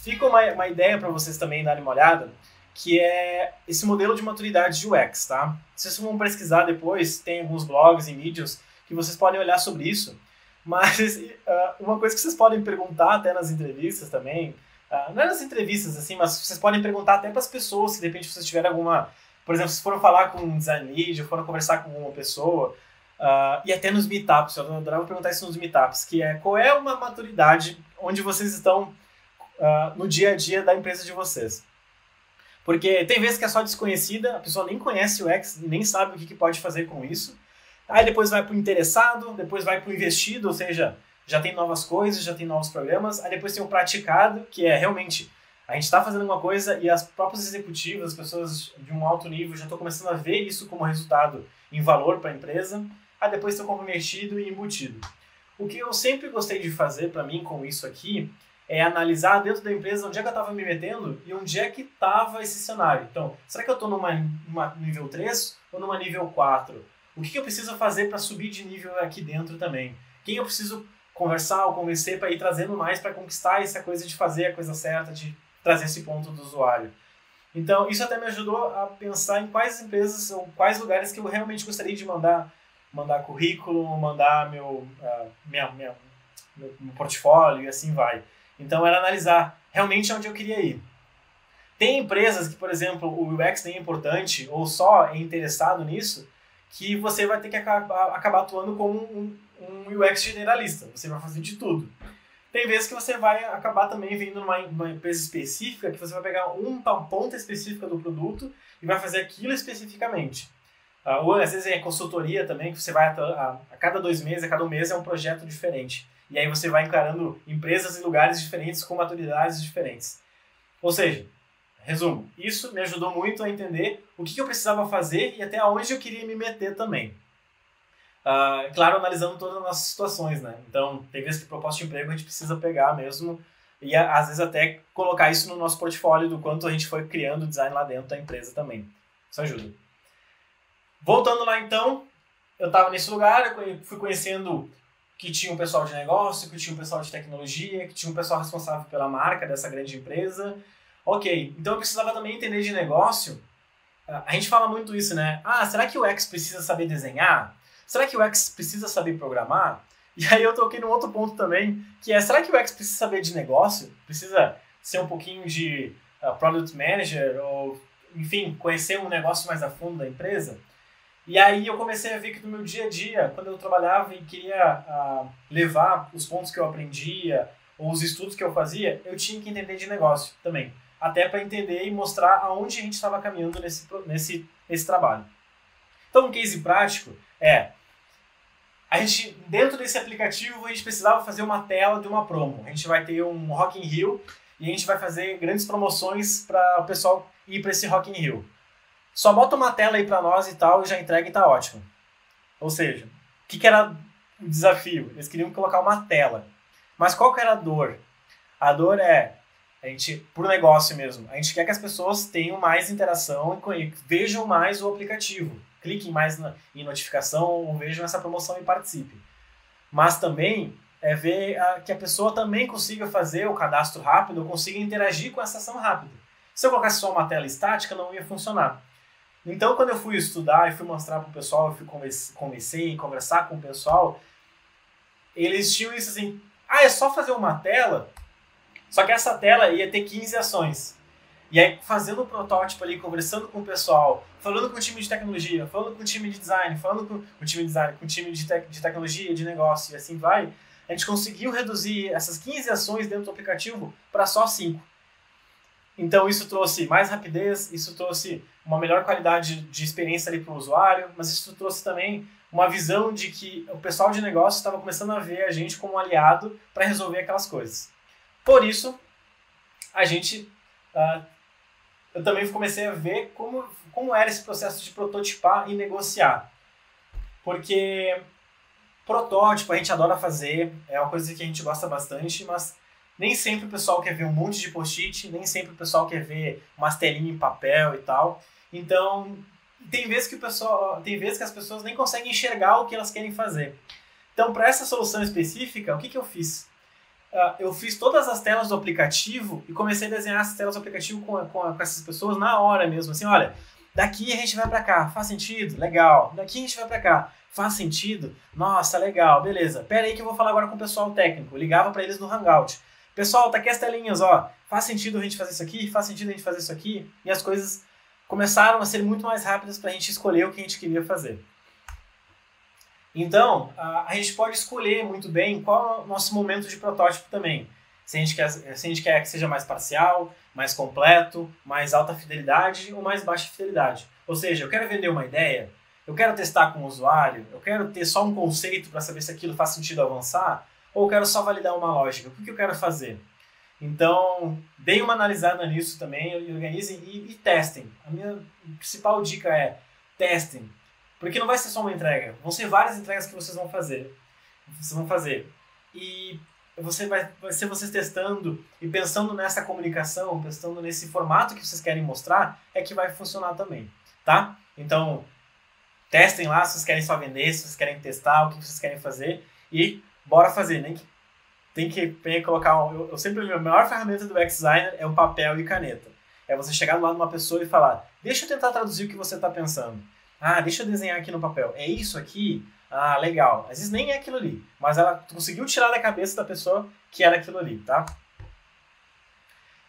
A: fica uma ideia para vocês também darem uma olhada, que é esse modelo de maturidade de UX, tá? Se vocês vão pesquisar depois, tem alguns blogs e vídeos que vocês podem olhar sobre isso, mas uma coisa que vocês podem perguntar até nas entrevistas também, não é nas entrevistas assim, mas vocês podem perguntar até para as pessoas, se de repente vocês tiverem alguma, por exemplo, se foram falar com um design lead, ou foram conversar com uma pessoa, e até nos meetups, eu adorava perguntar isso nos meetups, que é qual é uma maturidade onde vocês estão no dia a dia da empresa de vocês. Porque tem vezes que é só desconhecida, a pessoa nem conhece o UX, nem sabe o que pode fazer com isso. Aí depois vai para o interessado, depois vai para o investido, ou seja, já tem novas coisas, já tem novos programas. Aí depois tem o praticado, que é realmente a gente está fazendo uma coisa e as próprias executivas, as pessoas de um alto nível já estão começando a ver isso como resultado em valor para a empresa. Aí depois tem o comprometido e embutido. O que eu sempre gostei de fazer para mim com isso aqui é analisar dentro da empresa onde é que eu estava me metendo e onde é que estava esse cenário. Então, será que eu estou numa nível 3 ou numa nível 4? O que eu preciso fazer para subir de nível aqui dentro também? Quem eu preciso conversar ou convencer para ir trazendo mais para conquistar essa coisa de fazer a coisa certa, de trazer esse ponto do usuário? Então, isso até me ajudou a pensar em quais empresas ou quais lugares que eu realmente gostaria de mandar currículo, mandar meu portfólio e assim vai. Então, era analisar realmente onde eu queria ir. Tem empresas que, por exemplo, o UX nem é importante ou só é interessado nisso, que você vai ter que acabar atuando como um UX generalista. Você vai fazer de tudo. Tem vezes que você vai acabar também vindo numa empresa específica, que você vai pegar uma ponta específica do produto e vai fazer aquilo especificamente. Ou às vezes é consultoria também, que você vai a cada 2 meses, a cada 1 mês é um projeto diferente. E aí você vai encarando empresas e lugares diferentes com maturidades diferentes. Ou seja, resumo, isso me ajudou muito a entender o que eu precisava fazer e até onde eu queria me meter também. Claro, analisando todas as nossas situações, né? Então, tem vezes que proposta de emprego a gente precisa pegar mesmo e às vezes até colocar isso no nosso portfólio do quanto a gente foi criando design lá dentro da empresa também. Isso ajuda. Voltando lá então, eu estava nesse lugar, eu fui conhecendo que tinha um pessoal de negócio, que tinha um pessoal de tecnologia, que tinha um pessoal responsável pela marca dessa grande empresa. Ok, então eu precisava também entender de negócio. A gente fala muito isso, né? Será que o UX precisa saber desenhar? Será que o UX precisa saber programar? E aí eu toquei num outro ponto também, que é, será que o UX precisa saber de negócio? Precisa ser um pouquinho de Product Manager, ou, enfim, conhecer um negócio mais a fundo da empresa? E aí eu comecei a ver que no meu dia a dia, quando eu trabalhava e queria levar os pontos que eu aprendia, ou os estudos que eu fazia, eu tinha que entender de negócio também. Até para entender e mostrar aonde a gente estava caminhando nesse trabalho. Então, um case prático é, Dentro desse aplicativo, a gente precisava fazer uma tela de uma promo. A gente vai ter um Rock in Rio e a gente vai fazer grandes promoções para o pessoal ir para esse Rock in Rio. Só bota uma tela aí para nós e tal, e já entrega e tá ótimo. Ou seja, o que era o desafio? Eles queriam colocar uma tela. Mas qual que era a dor? A dor é, por negócio mesmo, a gente quer que as pessoas tenham mais interação e vejam mais o aplicativo. Cliquem mais em notificação ou vejam essa promoção e participem. Mas também é ver que a pessoa também consiga fazer o cadastro rápido ou consiga interagir com essa ação rápida. Se eu colocasse só uma tela estática, não ia funcionar. Então, quando eu fui estudar e fui mostrar para o pessoal, eu fui conversar com o pessoal, eles tinham isso assim, é só fazer uma tela, só que essa tela ia ter 15 ações. E aí, fazendo o protótipo ali, conversando com o pessoal, falando com o time de tecnologia, falando com o time de design, falando com o time de design, com o time de tecnologia, de negócio, e assim vai, a gente conseguiu reduzir essas 15 ações dentro do aplicativo para só 5. Então, isso trouxe mais rapidez, isso trouxe uma melhor qualidade de experiência ali para o usuário, mas isso trouxe também uma visão de que o pessoal de negócio estava começando a ver a gente como um aliado para resolver aquelas coisas. Por isso, eu também comecei a ver como era esse processo de prototipar e negociar. Porque protótipo a gente adora fazer, é uma coisa que a gente gosta bastante, mas nem sempre o pessoal quer ver um monte de post-it, nem sempre o pessoal quer ver umas telinhas em papel e tal. Então, tem vezes que as pessoas nem conseguem enxergar o que elas querem fazer. Então, para essa solução específica, o que eu fiz? Eu fiz todas as telas do aplicativo e comecei a desenhar essas telas do aplicativo com essas pessoas na hora mesmo. Assim, olha, daqui a gente vai para cá, faz sentido? Legal. Daqui a gente vai para cá, faz sentido? Nossa, legal, beleza. Pera aí que eu vou falar agora com o pessoal técnico. Eu ligava para eles no Hangout. Pessoal, tá aqui as telinhas, ó. Faz sentido a gente fazer isso aqui? Faz sentido a gente fazer isso aqui? E as coisas começaram a ser muito mais rápidas para a gente escolher o que a gente queria fazer. Então, a gente pode escolher muito bem qual é o nosso momento de protótipo também. Se a gente quer que seja mais parcial, mais completo, mais alta fidelidade ou mais baixa fidelidade. Ou seja, eu quero vender uma ideia, eu quero testar com o usuário, eu quero ter só um conceito para saber se aquilo faz sentido avançar, ou eu quero só validar uma lógica. O que eu quero fazer? Então, deem uma analisada nisso também, organizem e testem. A minha principal dica é testem. Porque não vai ser só uma entrega, vão ser várias entregas que vocês vão fazer. E vai ser vocês testando e pensando nessa comunicação, pensando nesse formato que vocês querem mostrar, é que vai funcionar também, tá? Então, testem lá se vocês querem só vender, se vocês querem testar, o que vocês querem fazer e bora fazer. Nem que tem que colocar... Eu sempre, a maior ferramenta do UX Designer é o papel e caneta. É você chegar do lado de uma pessoa e falar, deixa eu tentar traduzir o que você está pensando. Deixa eu desenhar aqui no papel. É isso aqui? Legal. Às vezes nem é aquilo ali, mas ela conseguiu tirar da cabeça da pessoa que era aquilo ali, tá?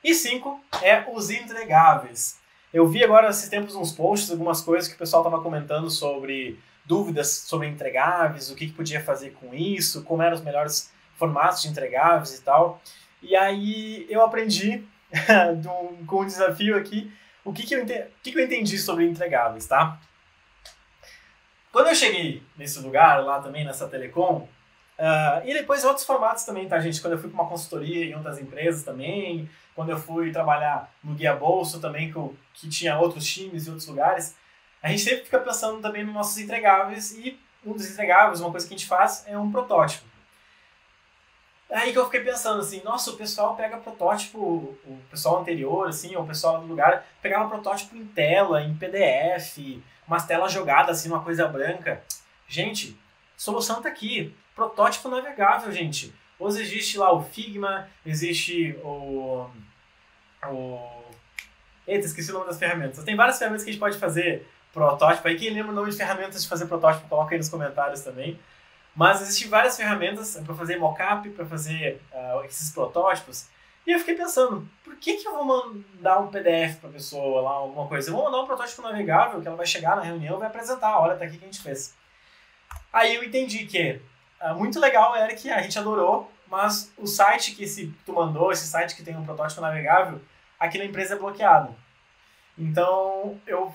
A: E 5 é os entregáveis. Eu vi agora esses tempos uns posts, algumas coisas que o pessoal estava comentando sobre dúvidas sobre entregáveis, o que podia fazer com isso, como eram os melhores formatos de entregáveis e tal. E aí eu aprendi com um desafio aqui o que eu entendi sobre entregáveis, tá? Quando eu cheguei nesse lugar, lá também nessa Telecom, e depois outros formatos também, tá, gente? Quando eu fui para uma consultoria em outras empresas também, quando eu fui trabalhar no Guia Bolso também, que tinha outros times e outros lugares, a gente sempre fica pensando também nos nossos entregáveis, e um dos entregáveis, uma coisa que a gente faz, é um protótipo. Aí que eu fiquei pensando assim, nossa, o pessoal pega protótipo, o pessoal anterior, assim, ou o pessoal do lugar, pegava protótipo em tela, em PDF, umas telas jogadas assim, uma coisa branca. Gente, solução tá aqui. Protótipo navegável, gente. Hoje existe lá o Figma, existe Eita, esqueci o nome das ferramentas. Tem várias ferramentas que a gente pode fazer protótipo. Aí quem lembra o nome de ferramentas de fazer protótipo, coloca aí nos comentários também. Mas existem várias ferramentas para fazer mockup, para fazer esses protótipos. E eu fiquei pensando, por que eu vou mandar um PDF para a pessoa lá, alguma coisa? Eu vou mandar um protótipo navegável que ela vai chegar na reunião e vai apresentar, olha, tá aqui que a gente fez. Aí eu entendi que muito legal, Eric, a gente adorou, mas o site que tu mandou, esse site que tem um protótipo navegável, aqui na empresa é bloqueado. Então eu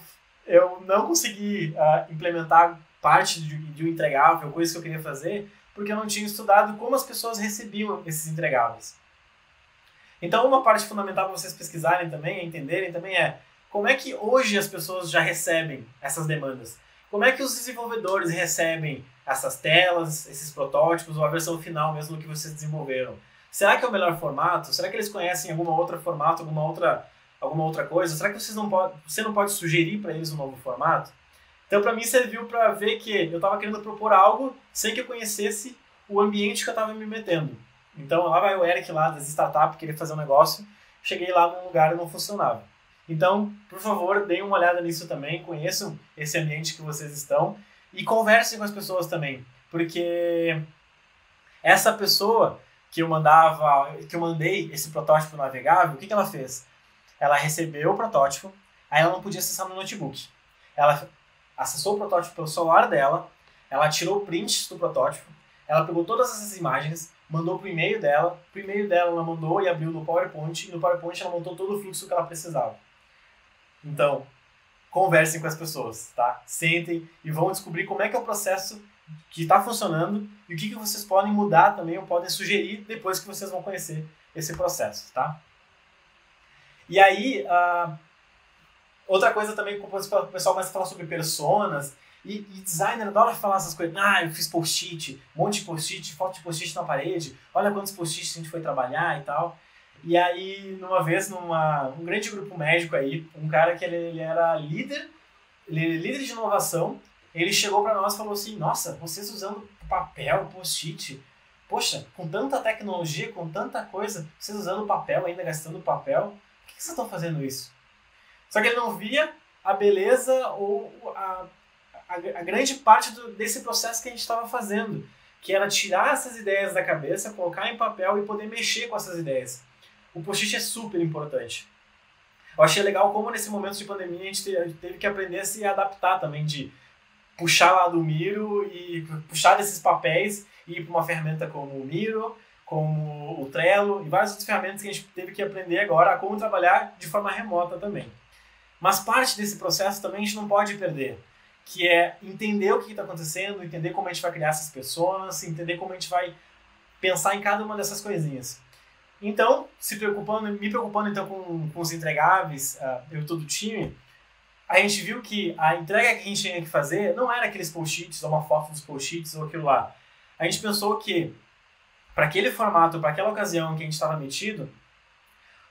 A: não consegui implementar parte de um entregável, coisas que eu queria fazer, porque eu não tinha estudado como as pessoas recebiam esses entregáveis. Então, uma parte fundamental para vocês pesquisarem também, entenderem também como é que hoje as pessoas já recebem essas demandas. Como é que os desenvolvedores recebem essas telas, esses protótipos, ou a versão final mesmo que vocês desenvolveram. Será que é o melhor formato? Será que eles conhecem algum outro formato, alguma outra coisa? Será que você não pode sugerir para eles um novo formato? Então, para mim, serviu para ver que eu estava querendo propor algo sem que eu conhecesse o ambiente que eu estava me metendo. Então, lá vai o Eric lá das startups, queria fazer um negócio, cheguei lá num lugar e não funcionava. Então, por favor, deem uma olhada nisso também, conheçam esse ambiente que vocês estão e conversem com as pessoas também, porque essa pessoa que eu mandei esse protótipo navegável, o que ela fez? Ela recebeu o protótipo, aí ela não podia acessar no notebook. Ela acessou o protótipo pelo celular dela, ela tirou prints do protótipo, ela pegou todas essas imagens, mandou pro e-mail dela ela mandou e abriu no PowerPoint, e no PowerPoint ela montou todo o fluxo que ela precisava. Então, conversem com as pessoas, tá? Sentem e vão descobrir como é que é o processo que está funcionando e o que vocês podem mudar também ou podem sugerir depois que vocês vão conhecer esse processo, tá? E aí, outra coisa também que o pessoal começa a falar sobre personas e designer adora falar essas coisas. Eu fiz post-it, um monte de post-it, foto de post-it na parede, olha quantos post-its a gente foi trabalhar e tal. E aí, numa vez, um grande grupo médico aí, um cara que ele era líder de inovação, ele chegou para nós e falou assim, nossa, vocês usando papel, post-it, poxa, com tanta tecnologia, com tanta coisa, vocês usando papel ainda, gastando papel, por que vocês estão fazendo isso? Só que ele não via a beleza ou a grande parte desse processo que a gente estava fazendo, que era tirar essas ideias da cabeça, colocar em papel e poder mexer com essas ideias. O post-it é super importante. Eu achei legal como nesse momento de pandemia a gente teve que aprender a se adaptar também, de puxar lá do Miro e puxar desses papéis e ir para uma ferramenta como o Miro, como o Trello e várias outras ferramentas que a gente teve que aprender agora a como trabalhar de forma remota também. Mas parte desse processo também a gente não pode perder, que é entender o que está acontecendo, entender como a gente vai criar essas pessoas, entender como a gente vai pensar em cada uma dessas coisinhas. Então, me preocupando então com os entregáveis, eu e todo o time, a gente viu que a entrega que a gente tinha que fazer não era aqueles post-its, ou uma foto dos post-its, ou aquilo lá. A gente pensou que, para aquele formato, para aquela ocasião que a gente estava metido,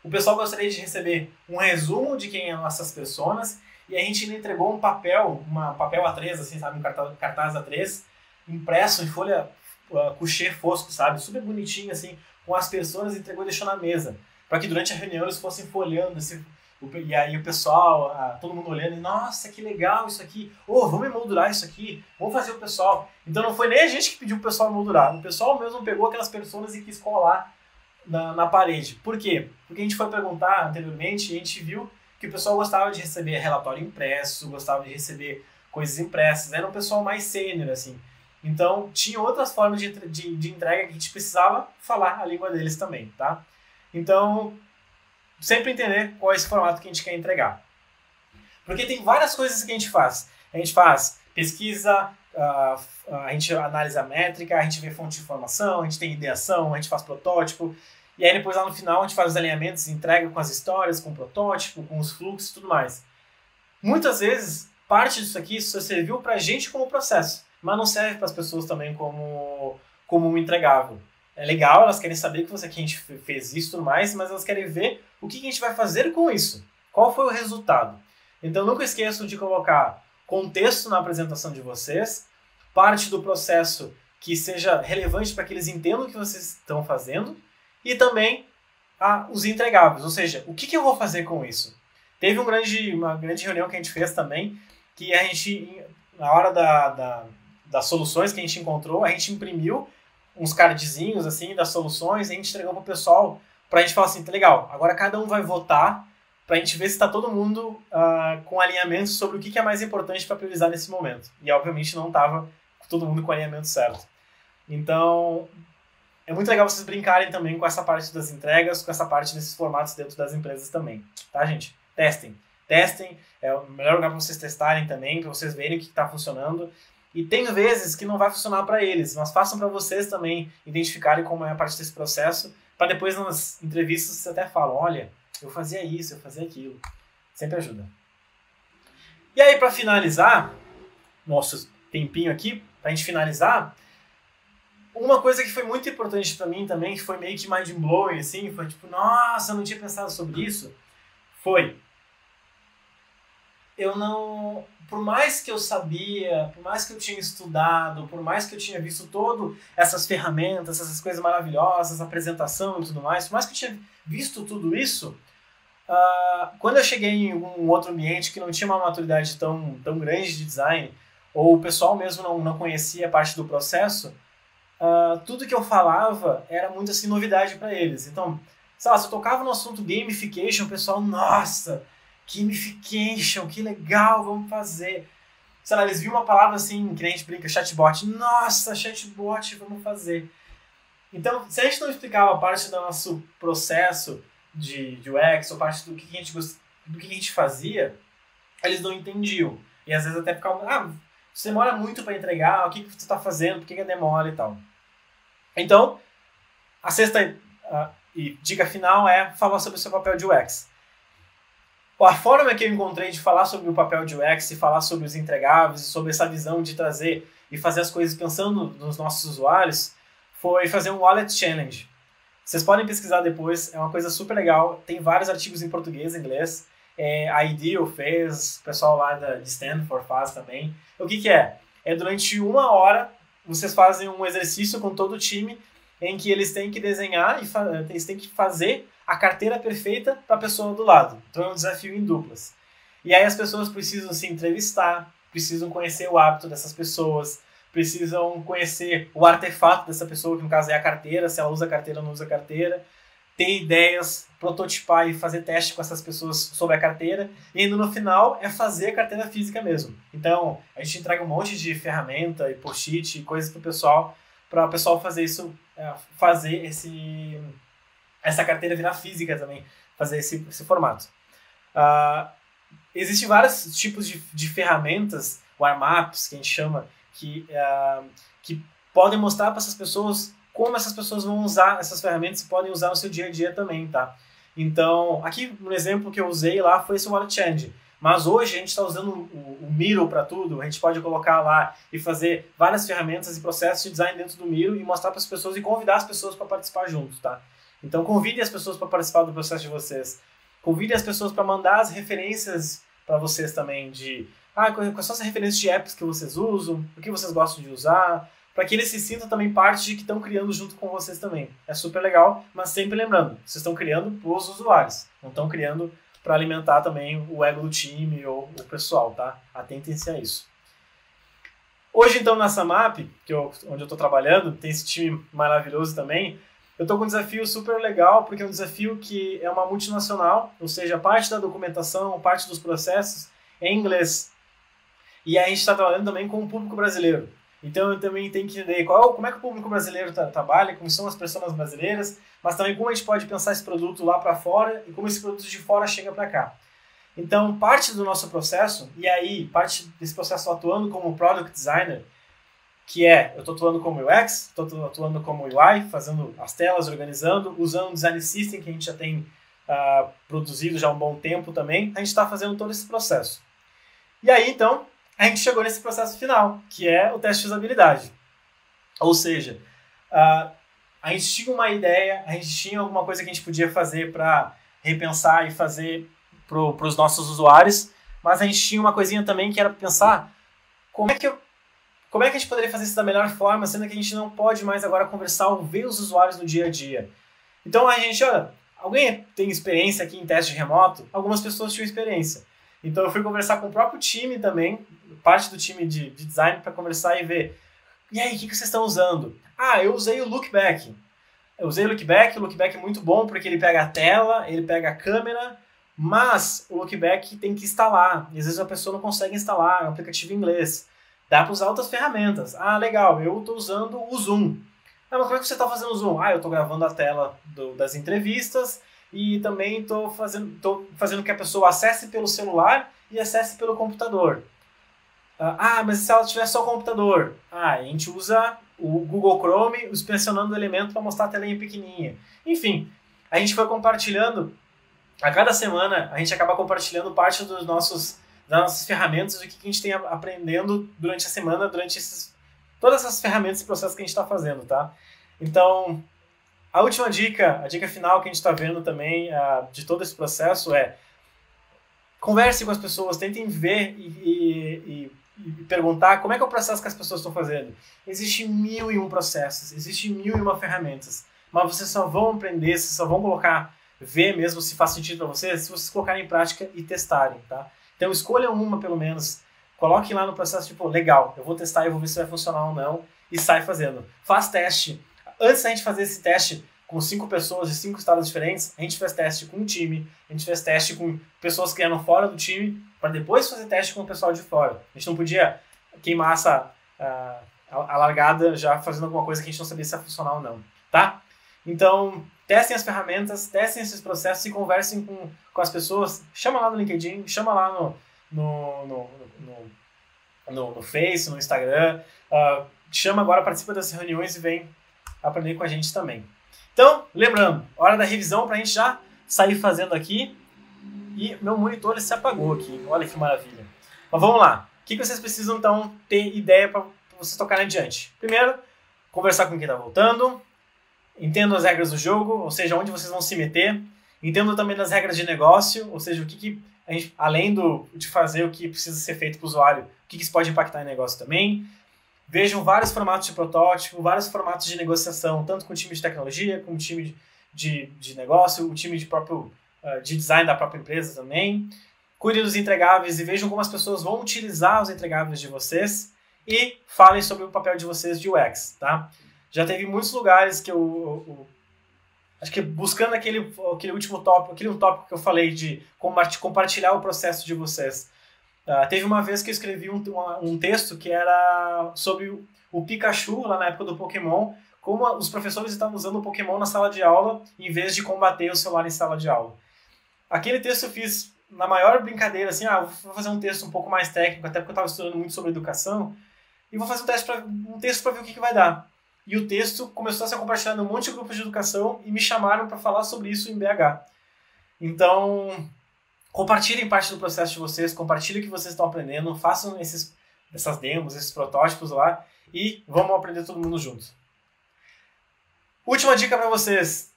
A: o pessoal gostaria de receber um resumo de quem eram essas pessoas, e a gente entregou um papel A3, assim, sabe, um cartaz A3, impresso em folha couché fosco, sabe, super bonitinho, assim, com as pessoas, entregou e deixou na mesa, para que durante a reunião eles fossem folhando, assim, e aí o pessoal, todo mundo olhando, nossa, que legal isso aqui, vamos emoldurar isso aqui, vamos fazer o pessoal. Então não foi nem a gente que pediu o pessoal emoldurar, o pessoal mesmo pegou aquelas pessoas e quis colar na parede. Por quê? Porque a gente foi perguntar anteriormente e a gente viu que o pessoal gostava de receber relatório impresso, gostava de receber coisas impressas, era um pessoal mais sênior, assim. Então, tinha outras formas de entrega que a gente precisava falar a língua deles também, tá? Então, sempre entender qual é esse formato que a gente quer entregar. Porque tem várias coisas que a gente faz. A gente faz pesquisa, a gente analisa a métrica, a gente vê fonte de informação, a gente tem ideação, a gente faz protótipo, e aí depois lá no final a gente faz os alinhamentos, entrega com as histórias, com o protótipo, com os fluxos e tudo mais. Muitas vezes, parte disso aqui só serviu pra gente como processo, mas não serve para as pessoas também como um entregável. É legal, elas querem saber que a gente fez isso e tudo mais, mas elas querem ver o que a gente vai fazer com isso. Qual foi o resultado? Então nunca esqueçam de colocar contexto na apresentação de vocês, parte do processo que seja relevante para que eles entendam o que vocês estão fazendo, e também os entregáveis, ou seja, o que eu vou fazer com isso? Teve uma grande reunião que a gente fez também, que a gente, na hora das soluções que a gente encontrou, a gente imprimiu uns cardzinhos assim das soluções e a gente entregou para o pessoal para a gente falar assim, tá legal, agora cada um vai votar para a gente ver se está todo mundo com alinhamento sobre o que é mais importante para priorizar nesse momento. E obviamente não estava todo mundo com o alinhamento certo. Então, é muito legal vocês brincarem também com essa parte das entregas, com essa parte desses formatos dentro das empresas também. Tá, gente? Testem. É o melhor lugar para vocês testarem também, para vocês verem o que está funcionando. E tem vezes que não vai funcionar para eles, mas façam para vocês também identificarem como é a parte desse processo, para depois nas entrevistas vocês até falam, olha, eu fazia isso, eu fazia aquilo. Sempre ajuda. E aí, para finalizar, nosso tempinho aqui, pra gente finalizar, uma coisa que foi muito importante para mim também, que foi meio que mind-blowing, assim, foi tipo, nossa, eu não tinha pensado sobre isso, foi, eu não, por mais que eu sabia, por mais que eu tinha estudado, por mais que eu tinha visto todas essas ferramentas, essas coisas maravilhosas, apresentação e tudo mais, por mais que eu tinha visto tudo isso, quando eu cheguei em um outro ambiente que não tinha uma maturidade tão grande de design, ou o pessoal mesmo não conhecia a parte do processo, tudo que eu falava era muito assim novidade para eles. Então, sei lá, se eu tocava no assunto gamification, o pessoal, nossa, gamification, que legal, vamos fazer. Sei lá, eles viam uma palavra assim, que nem a gente brinca, chatbot, nossa, chatbot, vamos fazer. Então, se a gente não explicava a parte do nosso processo de UX, ou parte do que a gente fazia, eles não entendiam. E às vezes até ficavam, você demora muito para entregar, o que você está fazendo, por que é demora e tal. Então, a sexta e dica final é falar sobre o seu papel de UX. A forma que eu encontrei de falar sobre o papel de UX e falar sobre os entregáveis, sobre essa visão de trazer e fazer as coisas pensando nos nossos usuários, foi fazer um Wallet Challenge. Vocês podem pesquisar depois, é uma coisa super legal, tem vários artigos em português e inglês, a IDEO fez, o pessoal lá de Stanford faz também. O que é? É durante 1 hora, vocês fazem um exercício com todo o time, em que eles têm que desenhar e eles têm que fazer a carteira perfeita para a pessoa do lado. Então é um desafio em duplas. E aí as pessoas precisam se entrevistar, precisam conhecer o hábito dessas pessoas, precisam conhecer o artefato dessa pessoa, que no caso é a carteira, se ela usa carteira ou não usa carteira, ter ideias, prototipar e fazer teste com essas pessoas sobre a carteira, e ainda no final é fazer a carteira física mesmo. Então, a gente entrega um monte de ferramenta e post-it e coisas para o pessoal fazer isso, fazer essa carteira virar física também, fazer esse formato. Existem vários tipos de ferramentas, warm-ups, que a gente chama, que podem mostrar para essas pessoas como essas pessoas vão usar essas ferramentas e podem usar no seu dia a dia também, tá? Então, aqui um exemplo que eu usei lá foi esse Wallet Challenge. Mas hoje a gente está usando o Miro para tudo, a gente pode colocar lá e fazer várias ferramentas e processos de design dentro do Miro e mostrar para as pessoas e convidar as pessoas para participar junto, tá? Então convidem as pessoas para participar do processo de vocês. Convidem as pessoas para mandar as referências para vocês também de quais são as referências de apps que vocês usam, o que vocês gostam de usar, para que eles se sintam também parte de que estão criando junto com vocês também. É super legal, mas sempre lembrando, vocês estão criando para os usuários, não estão criando para alimentar também o ego do time ou o pessoal, tá? Atentem-se a isso. Hoje, então, na Samap, onde eu estou trabalhando, tem esse time maravilhoso também, eu estou com um desafio super legal, porque é um desafio que é uma multinacional, ou seja, parte da documentação, parte dos processos é em inglês. E aí a gente está trabalhando também com o público brasileiro. Então eu também tenho que entender como é que o público brasileiro trabalha, como são as pessoas brasileiras, mas também como a gente pode pensar esse produto lá para fora e como esse produto de fora chega para cá. Então parte do nosso processo, e aí parte desse processo atuando como Product Designer, que eu estou atuando como UX, estou atuando como UI, fazendo as telas, organizando, usando o Design System que a gente já tem produzido já há um bom tempo também, a gente está fazendo todo esse processo. E aí então, a gente chegou nesse processo final, que é o teste de usabilidade. Ou seja, a gente tinha uma ideia, a gente tinha alguma coisa que a gente podia fazer para repensar e fazer para os nossos usuários, mas a gente tinha uma coisinha também que era pensar como é que a gente poderia fazer isso da melhor forma, sendo que a gente não pode mais agora conversar ou ver os usuários no dia a dia. Então a gente, alguém tem experiência aqui em teste remoto? Algumas pessoas tinham experiência. Então eu fui conversar com o próprio time também, parte do time de design, para conversar e ver, e aí, o que vocês estão usando? Eu usei o Lookback. O Lookback é muito bom porque ele pega a tela, ele pega a câmera, mas o Lookback tem que instalar, e às vezes a pessoa não consegue instalar, é um aplicativo em inglês. Dá para usar outras ferramentas. Legal, eu estou usando o Zoom. Mas como é que você está fazendo o Zoom? Eu estou gravando a tela das entrevistas e também estou fazendo que a pessoa acesse pelo celular e acesse pelo computador. Mas se ela tiver só computador? A gente usa o Google Chrome inspecionando o elemento para mostrar a telinha pequenininha. Enfim, a gente foi compartilhando, a cada semana a gente acaba compartilhando parte das nossas ferramentas, do que a gente tem aprendendo durante a semana, durante todas essas ferramentas e processos que a gente está fazendo, tá? Então, a última dica, a dica final que a gente está vendo também de todo esse processo é: converse com as pessoas, tentem ver e perguntar como é que é o processo que as pessoas estão fazendo. Existem 1001 processos, existem 1001 ferramentas, mas vocês só vão aprender, vocês só vão ver mesmo se faz sentido para vocês, se vocês colocarem em prática e testarem, tá? Então escolham uma pelo menos, coloquem lá no processo, tipo, legal, eu vou testar e vou ver se vai funcionar ou não, e sai fazendo. Faz teste. Antes da gente fazer esse teste com 5 pessoas de 5 estados diferentes, a gente fez teste com um time, a gente fez teste com pessoas que eram fora do time, para depois fazer teste com o pessoal de fora. A gente não podia queimar a largada já fazendo alguma coisa que a gente não sabia se ia funcionar ou não, tá? Então, testem as ferramentas, testem esses processos e conversem com as pessoas. Chama lá no LinkedIn, chama lá no Face, no Instagram. Chama agora, participa das reuniões e vem aprender com a gente também. Então, lembrando, hora da revisão para a gente já sair fazendo aqui. E meu monitor ele se apagou aqui, olha que maravilha. Mas vamos lá, o que vocês precisam então ter ideia para vocês tocarem adiante? Primeiro, conversar com quem está voltando, entendam as regras do jogo, ou seja, onde vocês vão se meter, entendam também das regras de negócio, ou seja, o que a gente, além de fazer o que precisa ser feito para o usuário, o que isso pode impactar em negócio também. Vejam vários formatos de protótipo, vários formatos de negociação, tanto com o time de tecnologia, com o time de negócio, o time de design da própria empresa também. Cuidem dos entregáveis e vejam como as pessoas vão utilizar os entregáveis de vocês e falem sobre o papel de vocês de UX, tá? Já teve muitos lugares que acho que buscando aquele último tópico, aquele tópico que eu falei de compartilhar o processo de vocês. Teve uma vez que eu escrevi um texto que era sobre o Pikachu, lá na época do Pokémon, como os professores estavam usando o Pokémon na sala de aula em vez de combater o celular em sala de aula. Aquele texto eu fiz na maior brincadeira, assim, vou fazer um texto um pouco mais técnico, até porque eu estava estudando muito sobre educação, e vou fazer um texto para ver o que vai dar. E o texto começou a ser compartilhado em um monte de grupos de educação e me chamaram para falar sobre isso em BH. Então, compartilhem parte do processo de vocês, compartilhem o que vocês estão aprendendo, façam essas demos, esses protótipos lá e vamos aprender todo mundo junto. Última dica para vocês.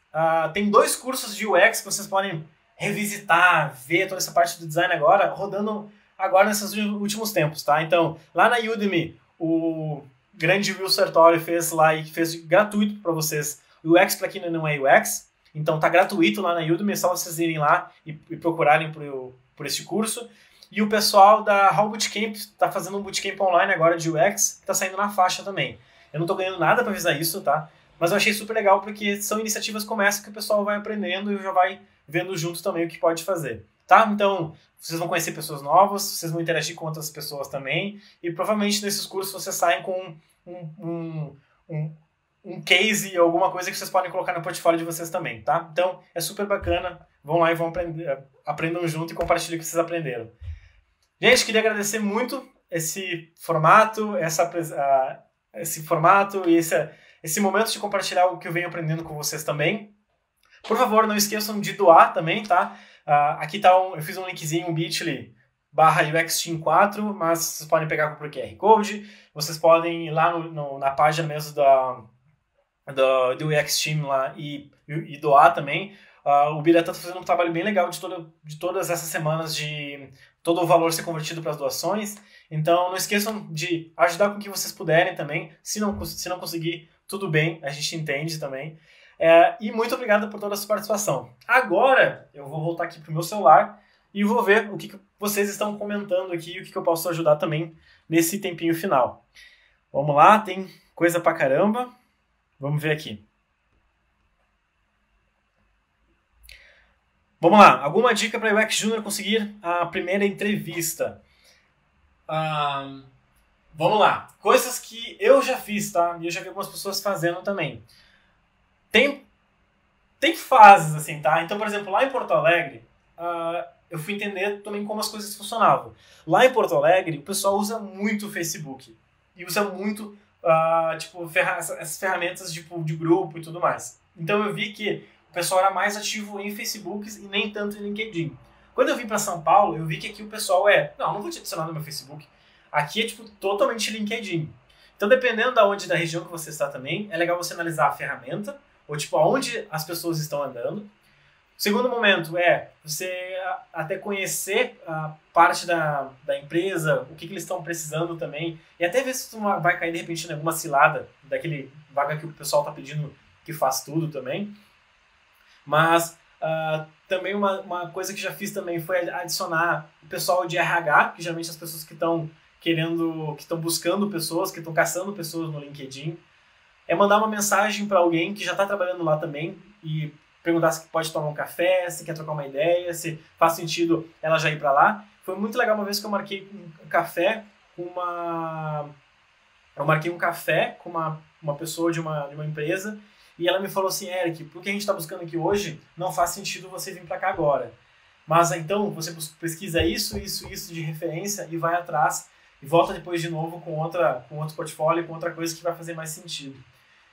A: Tem 2 cursos de UX que vocês podem revisitar, ver toda essa parte do design agora, rodando agora nesses últimos tempos, tá? Então, lá na Udemy, o grande Will Sartori fez lá e fez gratuito para vocês o UX para quem não é UX. Então tá gratuito lá na Udemy, é só vocês irem lá e procurarem por esse curso. E o pessoal da How Bootcamp está fazendo um bootcamp online agora de UX, que está saindo na faixa também. Eu não estou ganhando nada para avisar isso, tá? Mas eu achei super legal porque são iniciativas como essa que o pessoal vai aprendendo e já vai vendo junto também o que pode fazer, tá? Então, vocês vão conhecer pessoas novas, vocês vão interagir com outras pessoas também e provavelmente nesses cursos vocês saem com um case, alguma coisa que vocês podem colocar no portfólio de vocês também, tá? Então, é super bacana. Vão lá e vão aprendam junto e compartilhem o que vocês aprenderam. Gente, queria agradecer muito esse formato, e esse momento de compartilhar o que eu venho aprendendo com vocês também. Por favor, não esqueçam de doar também, tá? Aqui tá eu fiz um linkzinho, um bit.ly/UXteam4, mas vocês podem pegar por QR Code, vocês podem ir lá na página mesmo do UX Team lá e doar também. O Birata está fazendo um trabalho bem legal de todas essas semanas de todo o valor ser convertido para as doações. Então não esqueçam de ajudar com o que vocês puderem também. Se não conseguir, tudo bem, a gente entende também. E muito obrigado por toda a sua participação. Agora eu vou voltar aqui para o meu celular e vou ver o que vocês estão comentando aqui e o que eu posso ajudar também nesse tempinho final. Vamos lá, tem coisa pra caramba. Vamos ver aqui. Vamos lá, alguma dica para o UX Júnior conseguir a primeira entrevista? Vamos lá, coisas que eu já fiz, tá? E eu já vi algumas pessoas fazendo também. Tem fases, assim, tá? Então, por exemplo, lá em Porto Alegre, eu fui entender também como as coisas funcionavam. Lá em Porto Alegre, o pessoal usa muito o Facebook. E usa muito, essas ferramentas tipo, de grupo e tudo mais. Então eu vi que o pessoal era mais ativo em Facebook e nem tanto em LinkedIn. Quando eu vim para São Paulo, eu vi que aqui o pessoal não vou te adicionar no meu Facebook. Aqui é tipo totalmente LinkedIn. Então dependendo da região que você está também, é legal você analisar a ferramenta, ou tipo, aonde as pessoas estão andando. O segundo momento é você até conhecer a parte da empresa, o que eles estão precisando também, e até ver se tu vai cair de repente em alguma cilada daquele vaga que o pessoal está pedindo que faz tudo também. Mas também uma coisa que já fiz também foi adicionar o pessoal de RH, que geralmente as pessoas que estão buscando pessoas, que estão caçando pessoas no LinkedIn, é mandar uma mensagem para alguém que já está trabalhando lá também e perguntar se pode tomar um café, se quer trocar uma ideia, se faz sentido ela já ir para lá. Foi muito legal uma vez que eu marquei um café com uma pessoa de uma empresa e ela me falou assim, Eric, porque a gente está buscando aqui hoje, não faz sentido você vir para cá agora. Mas então você pesquisa isso de referência e vai atrás e volta depois de novo com outro portfólio, com outra coisa que vai fazer mais sentido.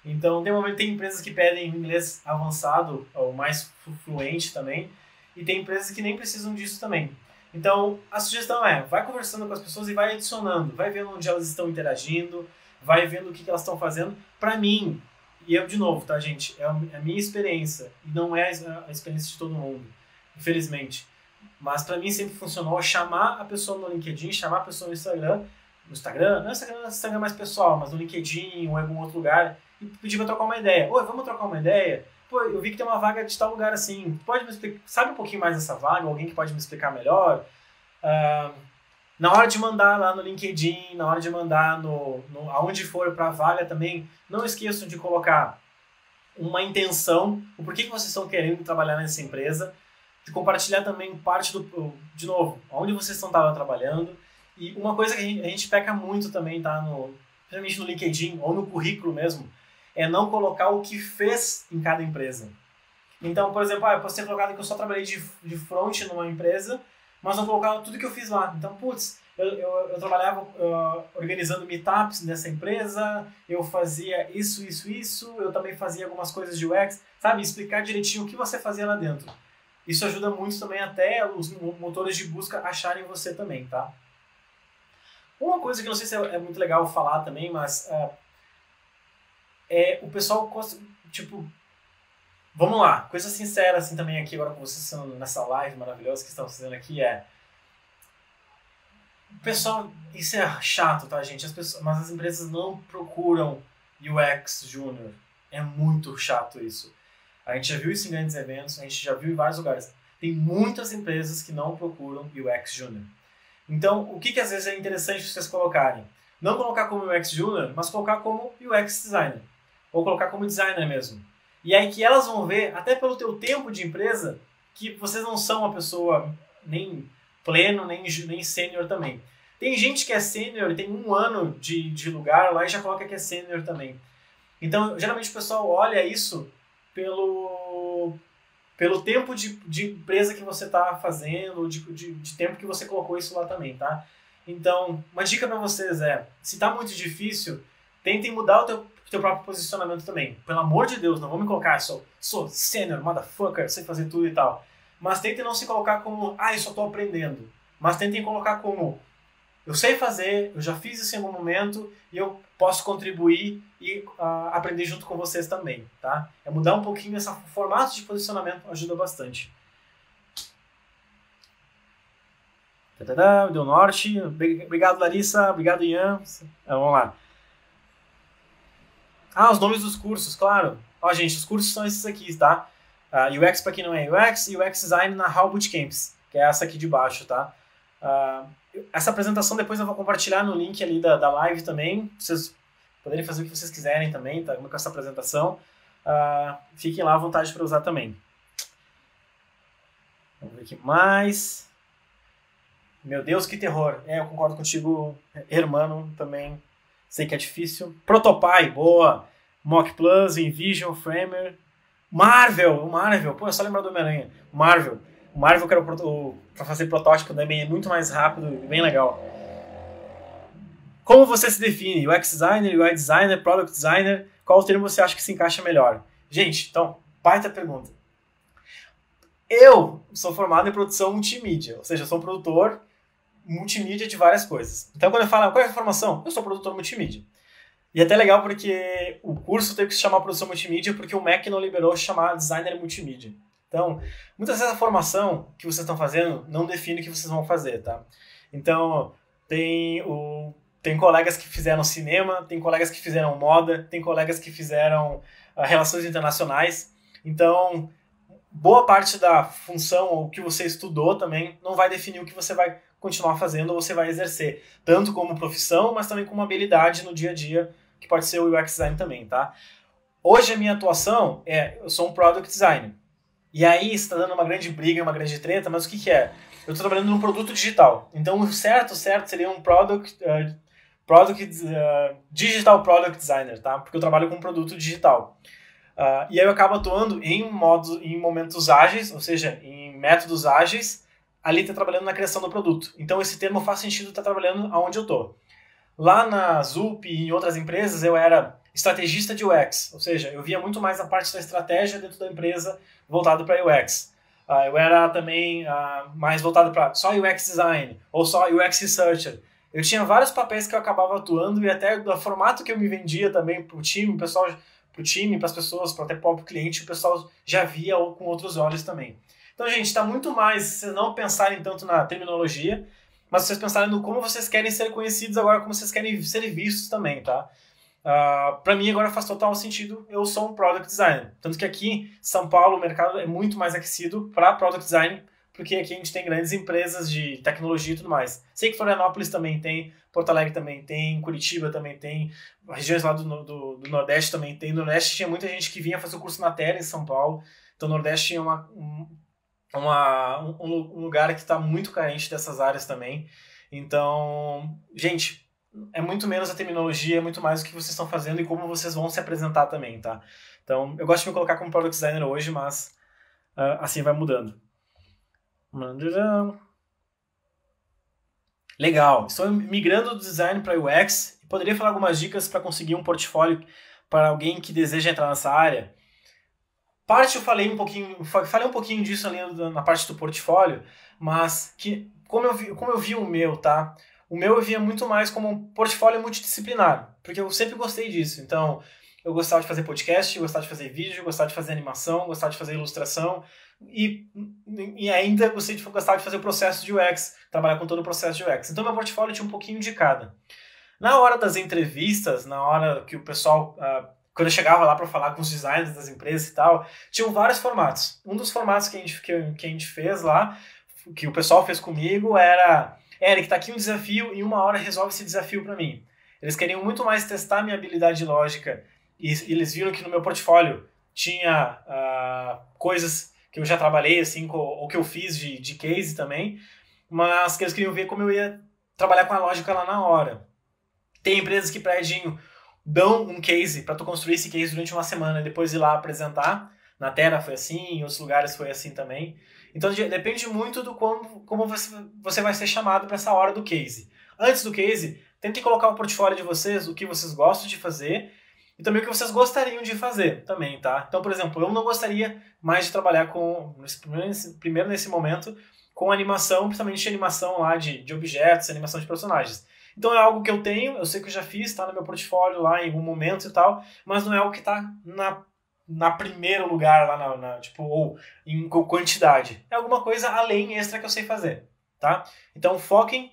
A: Então, tem empresas que pedem inglês avançado ou mais fluente também, e tem empresas que nem precisam disso também. Então, a sugestão vai conversando com as pessoas e vai adicionando, vai vendo onde elas estão interagindo, vai vendo o que elas estão fazendo. Para mim, e eu de novo, tá, gente? É a minha experiência, e não é a experiência de todo mundo, infelizmente. Mas para mim sempre funcionou chamar a pessoa no LinkedIn, chamar a pessoa no Instagram, não é Instagram mais pessoal, mas no LinkedIn ou em algum outro lugar, e pedir para trocar uma ideia. Oi, vamos trocar uma ideia? Pô, eu vi que tem uma vaga de tal lugar assim, pode me explicar, sabe um pouquinho mais dessa vaga? Alguém que pode me explicar melhor? Na hora de mandar lá no LinkedIn, na hora de mandar aonde for para a vaga também, não esqueçam de colocar uma intenção, o porquê que vocês estão querendo trabalhar nessa empresa, de compartilhar também parte de novo, onde vocês estão trabalhando. E uma coisa que a gente peca muito também, tá, principalmente no LinkedIn ou no currículo mesmo, é não colocar o que fez em cada empresa. Então, por exemplo, eu posso ter colocado que eu só trabalhei de front numa empresa, mas não colocar tudo que eu fiz lá. Então, eu trabalhava organizando meetups nessa empresa, eu fazia isso, eu também fazia algumas coisas de UX, sabe? Explicar direitinho o que você fazia lá dentro. Isso ajuda muito também até os motores de busca acharem você também, tá? Uma coisa que não sei se é muito legal falar também, mas o pessoal gosta, tipo, vamos lá, coisa sincera assim também aqui agora com vocês nessa live maravilhosa que estão fazendo aqui o pessoal, isso é chato, tá, gente? Mas as empresas não procuram UX Júnior. É muito chato isso. A gente já viu isso em grandes eventos, a gente já viu em vários lugares. Tem muitas empresas que não procuram UX Júnior. Então, o que às vezes é interessante vocês colocarem? Não colocar como UX Junior, mas colocar como UX Designer. Ou colocar como designer mesmo. E aí que elas vão ver, até pelo teu tempo de empresa, que vocês não são uma pessoa nem pleno, nem sênior também. Tem gente que é sênior e tem 1 ano de lugar lá e já coloca que é sênior também. Então, geralmente o pessoal olha isso pelo tempo de empresa que você está fazendo, de tempo que você colocou isso lá também, tá? Então, uma dica para vocês se está muito difícil, tentem mudar o teu próprio posicionamento também. Pelo amor de Deus, não vamos me colocar, sou senior, motherfucker, sei fazer tudo e tal. Mas tentem não se colocar como, eu só estou aprendendo. Mas tentem colocar como, eu sei fazer, eu já fiz isso em algum momento e eu posso contribuir e aprender junto com vocês também, tá? É mudar um pouquinho esse formato de posicionamento, ajuda bastante. Deu norte. Obrigado, Larissa. Obrigado, Ian. Vamos lá. Os nomes dos cursos, claro. Gente, os cursos são esses aqui, tá? UX para quem não é UX e UX Design na HAL Bootcamps, que é essa aqui de baixo, tá? Essa apresentação depois eu vou compartilhar no link ali da live também, pra vocês poderem fazer o que vocês quiserem também, tá? Com essa apresentação. Fiquem lá à vontade para usar também. Vamos ver aqui mais. Meu Deus, que terror. Eu concordo contigo, hermano, também. Sei que é difícil. Protopie, boa. Mock Plus, InVision, Framer. Marvel. Pô, é só lembrar do Homem-Aranha. Marvel. O Marvel, que era para fazer protótipo também, é muito mais rápido e bem legal. Como você se define? UX designer, UI designer, product designer? Qual termo você acha que se encaixa melhor? Gente, então, baita pergunta. Eu sou formado em produção multimídia, ou seja, eu sou um produtor multimídia de várias coisas. Então, quando eu falo, qual é a formação? Eu sou produtor multimídia. E é até legal porque o curso teve que se chamar produção multimídia porque o MEC não liberou chamar designer multimídia. Então, muitas vezes a formação que vocês estão fazendo não define o que vocês vão fazer, tá? Então, tem colegas que fizeram cinema, tem colegas que fizeram moda, tem colegas que fizeram relações internacionais. Então, boa parte da função ou que você estudou também não vai definir o que você vai continuar fazendo ou você vai exercer, tanto como profissão, mas também como habilidade no dia a dia, que pode ser o UX design também, tá? Hoje a minha atuação eu sou um product designer. E aí está dando uma grande briga, uma grande treta, mas o que é? Eu estou trabalhando num produto digital. Então o certo seria um digital product designer, tá? Porque eu trabalho com um produto digital. E aí eu acabo atuando em momentos ágeis, ou seja, em métodos ágeis, ali tá trabalhando na criação do produto. Então esse termo faz sentido estar trabalhando aonde eu tô. Lá na Zup e em outras empresas eu era estrategista de UX, ou seja, eu via muito mais a parte da estratégia dentro da empresa voltado para UX. Eu era também mais voltado para só UX design ou só UX researcher. Eu tinha vários papéis que eu acabava atuando e até do formato que eu me vendia também para o time, para as pessoas, para até o próprio cliente, o pessoal já via ou com outros olhos também. Então, gente, está muito mais vocês não pensarem tanto na terminologia, mas vocês pensarem no como vocês querem ser conhecidos agora, como vocês querem ser vistos também, tá? Para mim agora faz total sentido, eu sou um product designer. Tanto que aqui em São Paulo o mercado é muito mais aquecido para product design, porque aqui a gente tem grandes empresas de tecnologia e tudo mais. Sei que Florianópolis também tem, Porto Alegre também tem, Curitiba também tem, regiões lá do Nordeste também tem. No Nordeste tinha muita gente que vinha fazer o curso na Terra em São Paulo, então no Nordeste tinha um lugar que está muito carente dessas áreas também. Então, gente, é muito menos a terminologia, é muito mais o que vocês estão fazendo e como vocês vão se apresentar também, tá? Então, eu gosto de me colocar como product designer hoje, mas assim vai mudando. Legal, estou migrando do design para UX. Poderia falar algumas dicas para conseguir um portfólio para alguém que deseja entrar nessa área? Eu falei um pouquinho disso ali na parte do portfólio, mas como eu vi o meu, tá? O meu eu via muito mais como um portfólio multidisciplinar, porque eu sempre gostei disso. Então, eu gostava de fazer podcast, eu gostava de fazer vídeo, eu gostava de fazer animação, eu gostava de fazer ilustração e ainda gostava de fazer o processo de UX, trabalhar com todo o processo de UX. Então, meu portfólio tinha um pouquinho de cada. Na hora das entrevistas, na hora que o pessoal... quando eu chegava lá para falar com os designers das empresas e tal, tinham vários formatos. Um dos formatos que a gente fez lá, que o pessoal fez comigo, era: Eric, tá aqui um desafio e em 1 hora resolve esse desafio para mim. Eles queriam muito mais testar minha habilidade lógica e eles viram que no meu portfólio tinha coisas que eu já trabalhei, assim, ou que eu fiz de case também, mas que eles queriam ver como eu ia trabalhar com a lógica lá na hora. Tem empresas que dão um case para tu construir esse case durante 1 semana e depois ir lá apresentar. Na Terra foi assim, em outros lugares foi assim também. Então depende muito do como você vai ser chamado para essa hora do case. Antes do case, tentem colocar o portfólio de vocês, o que vocês gostam de fazer e também o que vocês gostariam de fazer também, tá? Então, por exemplo, eu não gostaria mais de trabalhar primeiro nesse momento, com animação, principalmente animação lá de objetos, animação de personagens. Então é algo que eu tenho, eu sei que eu já fiz, tá no meu portfólio lá em algum momento e tal, mas não é algo que tá na primeiro lugar lá ou em quantidade. É alguma coisa além extra que eu sei fazer, tá? Então foquem,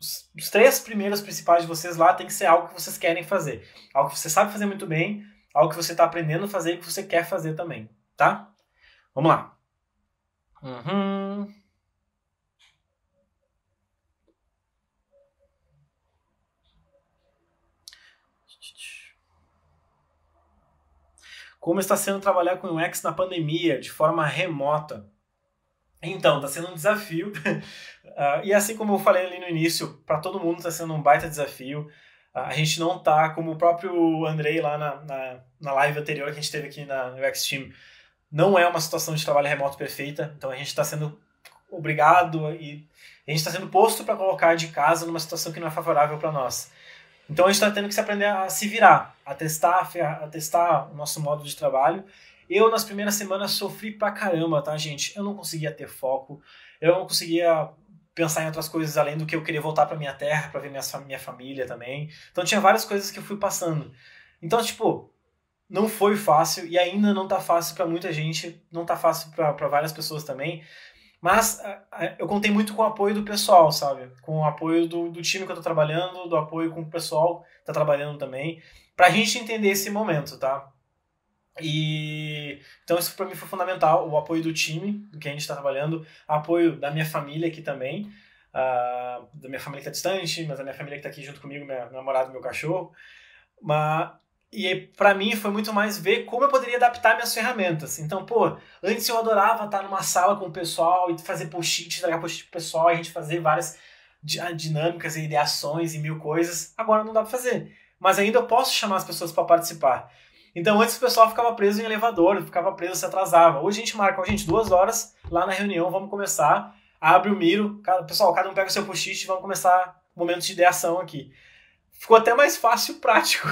A: os 3 primeiros principais de vocês lá tem que ser algo que vocês querem fazer. Algo que você sabe fazer muito bem, algo que você está aprendendo a fazer e que você quer fazer também, tá? Vamos lá. Como está sendo trabalhar com UX na pandemia, de forma remota? Então, está sendo um desafio. E assim como eu falei ali no início, para todo mundo está sendo um baita desafio. A gente não está, como o próprio Andrei lá na live anterior que a gente teve aqui na UX Team, não é uma situação de trabalho remoto perfeita. Então a gente está sendo obrigado, e a gente está sendo posto para colocar de casa numa situação que não é favorável para nós. Então a gente está tendo que se aprender a se virar, a testar o nosso modo de trabalho. Eu, nas primeiras semanas, sofri pra caramba, tá, gente? Eu não conseguia ter foco, eu não conseguia pensar em outras coisas além do que eu queria voltar pra minha terra, pra ver minha família também. Então tinha várias coisas que eu fui passando. Então, tipo, não foi fácil e ainda não tá fácil pra muita gente, não tá fácil pra várias pessoas também. Mas eu contei muito com o apoio do pessoal, sabe? Com o apoio do time que eu tô trabalhando, do apoio com o pessoal que tá trabalhando também, pra gente entender esse momento, tá? E então isso para mim foi fundamental, o apoio do time, do que a gente está trabalhando, apoio da minha família aqui também, da minha família que está distante, mas da minha família que está aqui junto comigo, minha namorada e meu cachorro. Mas, e para mim foi muito mais ver como eu poderia adaptar minhas ferramentas. Então, pô, antes eu adorava estar numa sala com o pessoal e fazer post-it, entregar post-it pro pessoal, e a gente fazer várias dinâmicas e ideações e mil coisas. Agora não dá para fazer. Mas ainda eu posso chamar as pessoas para participar. Então antes o pessoal ficava preso em elevador, ficava preso, se atrasava. Hoje a gente marca, gente, 2 horas lá na reunião, vamos começar, abre o Miro, pessoal, cada um pega o seu post-it e vamos começar momentos de ideação aqui. Ficou até mais fácil e prático.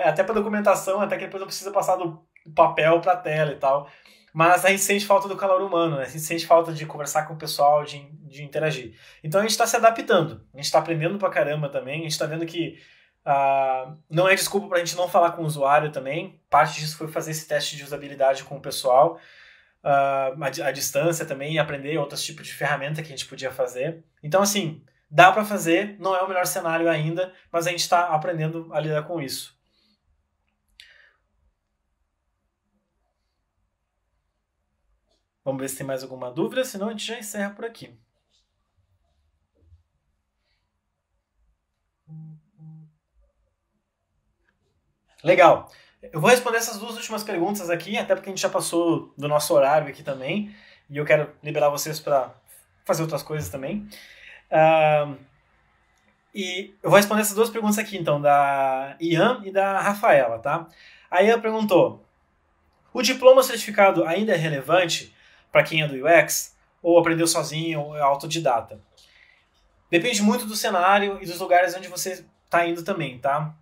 A: Até para documentação, até que depois não precisa passar do papel para a tela e tal. Mas a gente sente falta do calor humano, né? A gente sente falta de conversar com o pessoal, de interagir. Então a gente está se adaptando, a gente está aprendendo pra caramba também, a gente está vendo que não é desculpa pra gente não falar com o usuário também. Parte disso foi fazer esse teste de usabilidade com o pessoal, à distância também, e aprender outros tipos de ferramenta que a gente podia fazer. Então, assim, dá pra fazer, não é o melhor cenário ainda, mas a gente está aprendendo a lidar com isso. Vamos ver se tem mais alguma dúvida, senão a gente já encerra por aqui. Legal. Eu vou responder essas 2 últimas perguntas aqui, até porque a gente já passou do nosso horário aqui também, e eu quero liberar vocês para fazer outras coisas também. E eu vou responder essas 2 perguntas aqui, então, da Ian e da Rafaela, tá? A Ian perguntou: o diploma certificado ainda é relevante para quem é do UX? Ou aprendeu sozinho, ou é autodidata? Depende muito do cenário e dos lugares onde você está indo também, tá?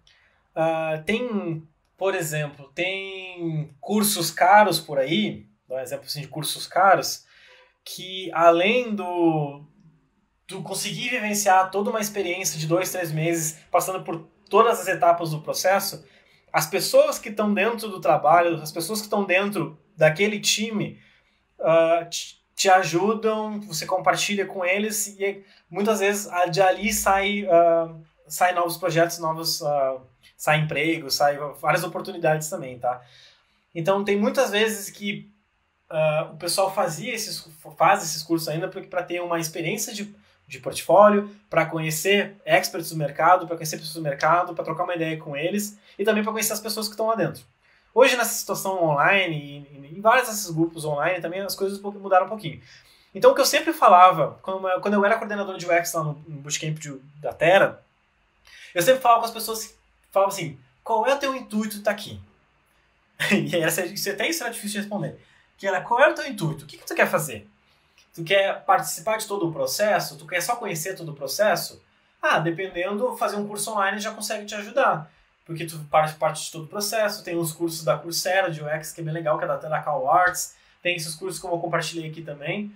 A: Tem, por exemplo, tem cursos caros por aí, dá um exemplo assim de cursos caros, que além do conseguir vivenciar toda uma experiência de 2, 3 meses, passando por todas as etapas do processo, as pessoas que estão dentro do trabalho, as pessoas que estão dentro daquele time, te ajudam, você compartilha com eles e muitas vezes de ali sai novos projetos, sai emprego, sai várias oportunidades também, tá? Então tem muitas vezes que o pessoal faz esses cursos ainda para ter uma experiência de portfólio, para conhecer experts do mercado, para conhecer pessoas do mercado, para trocar uma ideia com eles e também para conhecer as pessoas que estão lá dentro. Hoje, nessa situação online, e em vários desses grupos online também, as coisas mudaram um pouquinho. Então, o que eu sempre falava, quando eu era coordenador de UX lá no Bootcamp da Terra, eu sempre falava com as pessoas, falava assim, qual é o teu intuito de estar aqui? E até isso era difícil de responder. Que era, qual é o teu intuito? O que tu quer fazer? Tu quer participar de todo o processo? Tu quer só conhecer todo o processo? Dependendo, fazer um curso online já consegue te ajudar. Porque tu parte de todo o processo. Tem uns cursos da Coursera de UX que é bem legal, que é da Cal Arts. Tem esses cursos que eu compartilhei aqui também.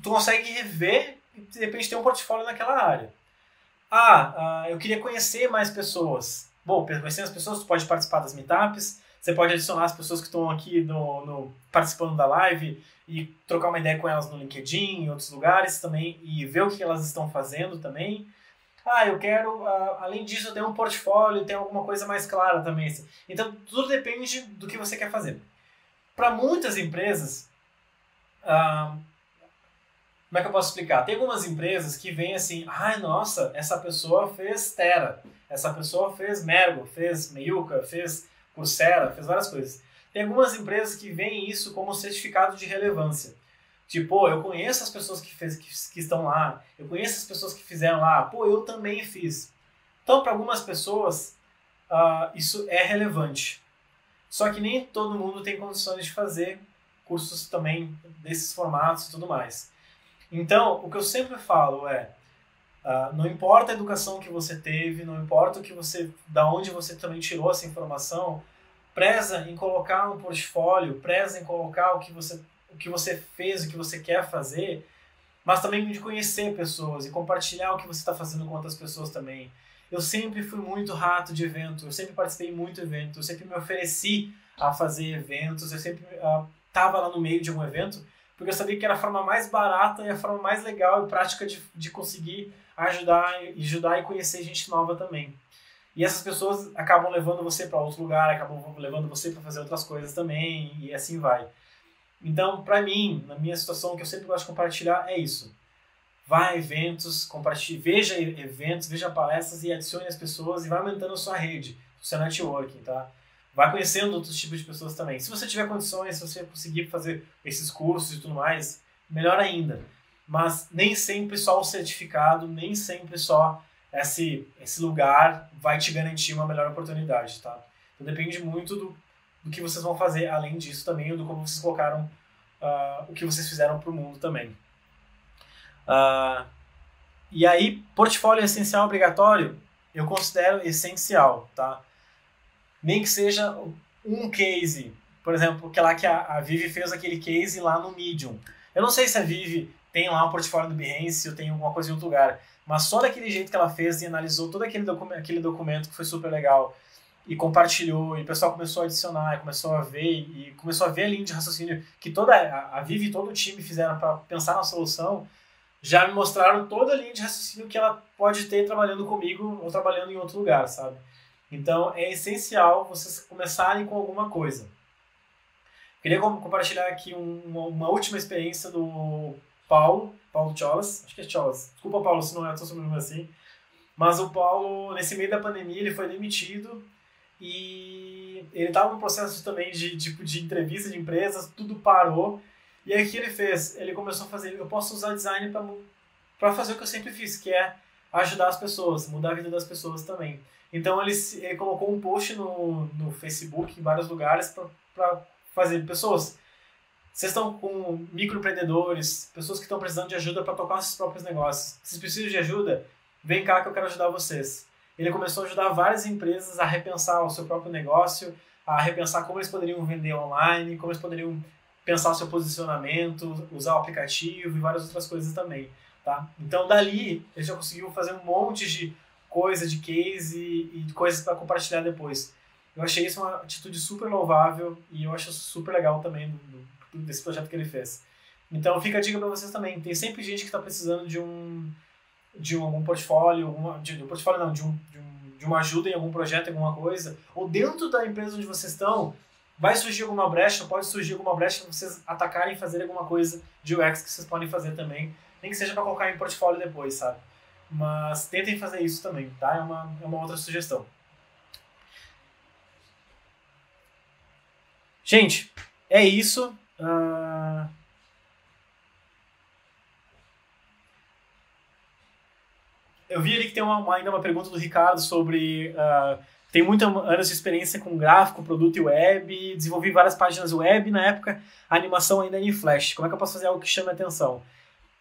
A: Tu consegue rever e de repente ter um portfólio naquela área. Eu queria conhecer mais pessoas. Bom, conhecendo as pessoas, tu pode participar das meetups. Você pode adicionar as pessoas que estão aqui participando da live e trocar uma ideia com elas no LinkedIn, em outros lugares também, e ver o que elas estão fazendo também. Eu quero, além disso, eu tenho um portfólio, tem alguma coisa mais clara também. Então, tudo depende do que você quer fazer. Para muitas empresas, como é que eu posso explicar? Tem algumas empresas que vêm assim, nossa, essa pessoa fez Terra, essa pessoa fez Mergo, fez Meiuca, fez Coursera, fez várias coisas. Tem algumas empresas que veem isso como certificado de relevância. Tipo, eu conheço as pessoas que estão lá, eu conheço as pessoas que fizeram lá, eu também fiz. Então, para algumas pessoas, isso é relevante. Só que nem todo mundo tem condições de fazer cursos também desses formatos e tudo mais. Então, o que eu sempre falo é, não importa a educação que você teve, não importa da onde você também tirou essa informação, preza em colocar um portfólio, preza em colocar o que você fez, o que você quer fazer, mas também de conhecer pessoas e compartilhar o que você está fazendo com outras pessoas também. Eu sempre fui muito rato de evento, eu sempre participei muito de evento, eu sempre me ofereci a fazer eventos, eu sempre estava lá no meio de um evento, porque eu sabia que era a forma mais barata e a forma mais legal e prática de conseguir ajudar e conhecer gente nova também. E essas pessoas acabam levando você para outro lugar, acabam levando você para fazer outras coisas também, e assim vai. Então, para mim, na minha situação, o que eu sempre gosto de compartilhar é isso. Vá a eventos, compartilhe, veja eventos, veja palestras e adicione as pessoas e vai aumentando a sua rede, o seu networking, tá? Vai conhecendo outros tipos de pessoas também. Se você tiver condições, se você conseguir fazer esses cursos e tudo mais, melhor ainda. Mas nem sempre só o certificado, nem sempre só esse lugar vai te garantir uma melhor oportunidade, tá? Então depende muito do que vocês vão fazer além disso também, do como vocês colocaram o que vocês fizeram para o mundo também. E aí, portfólio essencial obrigatório, eu considero essencial, tá? Nem que seja um case, por exemplo, que a Vivi fez aquele case lá no Medium. Eu não sei se a Vivi tem lá um portfólio do Behance ou tem alguma coisa em outro lugar, mas só daquele jeito que ela fez e analisou todo aquele documento que foi super legal e compartilhou, e o pessoal começou a adicionar, começou a ver a linha de raciocínio que toda a Vivi e todo o time fizeram para pensar na solução, já me mostraram toda a linha de raciocínio que ela pode ter trabalhando comigo ou trabalhando em outro lugar, sabe? Então é essencial vocês começarem com alguma coisa. Queria compartilhar aqui uma última experiência do Paulo Cholas, acho que é Cholas, desculpa Paulo se não é tão sobrenome assim, mas o Paulo, nesse meio da pandemia, ele foi demitido e ele estava no processo também de entrevista de empresas, tudo parou, e aí o que ele fez? Ele começou a fazer, eu posso usar design para fazer o que eu sempre fiz, que é ajudar as pessoas, mudar a vida das pessoas também. Então ele colocou um post no Facebook, em vários lugares, para fazer pessoas. Vocês estão com microempreendedores, pessoas que estão precisando de ajuda para tocar seus próprios negócios. Se precisam de ajuda, vem cá que eu quero ajudar vocês. Ele começou a ajudar várias empresas a repensar o seu próprio negócio, a repensar como eles poderiam vender online, como eles poderiam pensar o seu posicionamento, usar o aplicativo e várias outras coisas também. Tá? Então, dali, ele já conseguiu fazer um monte de coisa, de case e de coisas para compartilhar depois. Eu achei isso uma atitude super louvável e eu acho super legal também desse projeto que ele fez. Então, fica a dica para vocês também. Tem sempre gente que está precisando de algum portfólio, de uma ajuda em algum projeto, alguma coisa, ou dentro da empresa onde vocês estão, vai surgir alguma brecha, pode surgir alguma brecha para vocês atacarem e fazer alguma coisa de UX que vocês podem fazer também, nem que seja para colocar em portfólio depois, sabe? Mas tentem fazer isso também, tá? É uma outra sugestão. Gente, é isso. Eu vi ali que tem ainda uma pergunta do Ricardo sobre... tem muitos anos de experiência com gráfico, produto e web, desenvolvi várias páginas web, na época a animação ainda era em Flash. Como é que eu posso fazer algo que chame a atenção?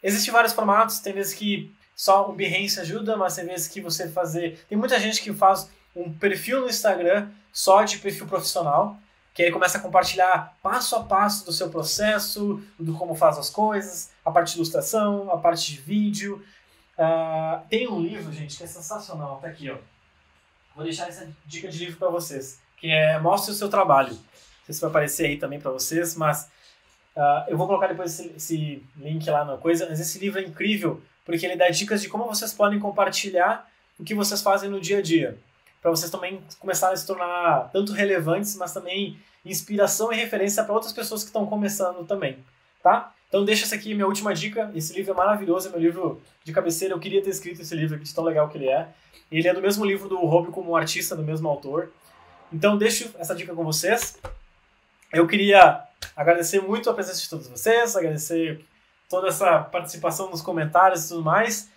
A: Existem vários formatos, tem vezes que só o Behance ajuda, mas tem vezes que você fazer... Tem muita gente que faz um perfil no Instagram só de perfil profissional, que aí começa a compartilhar passo a passo do seu processo, do como faz as coisas, a parte de ilustração, a parte de vídeo. Tem um livro, gente, que é sensacional, tá aqui, ó. Vou deixar essa dica de livro para vocês, que é Mostre o Seu Trabalho. Não sei se vai aparecer aí também para vocês, mas eu vou colocar depois esse link lá na coisa. Mas esse livro é incrível, porque ele dá dicas de como vocês podem compartilhar o que vocês fazem no dia a dia, para vocês também começarem a se tornar tanto relevantes, mas também inspiração e referência para outras pessoas que estão começando também, tá? Então deixa essa aqui minha última dica. Esse livro é maravilhoso, é meu livro de cabeceira. Eu queria ter escrito esse livro aqui, de tão legal que ele é. Ele é do mesmo livro do Hobby como Artista, do mesmo autor. Então deixo essa dica com vocês. Eu queria agradecer muito a presença de todos vocês, agradecer toda essa participação nos comentários e tudo mais.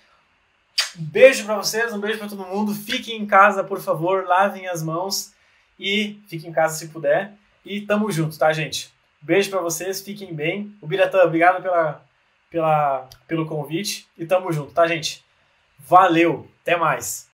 A: Um beijo para vocês, um beijo para todo mundo. Fiquem em casa, por favor, lavem as mãos e fiquem em casa se puder. E tamo junto, tá, gente? Beijo para vocês, fiquem bem. O Biratã, obrigado pelo convite e tamo junto, tá, gente? Valeu, até mais!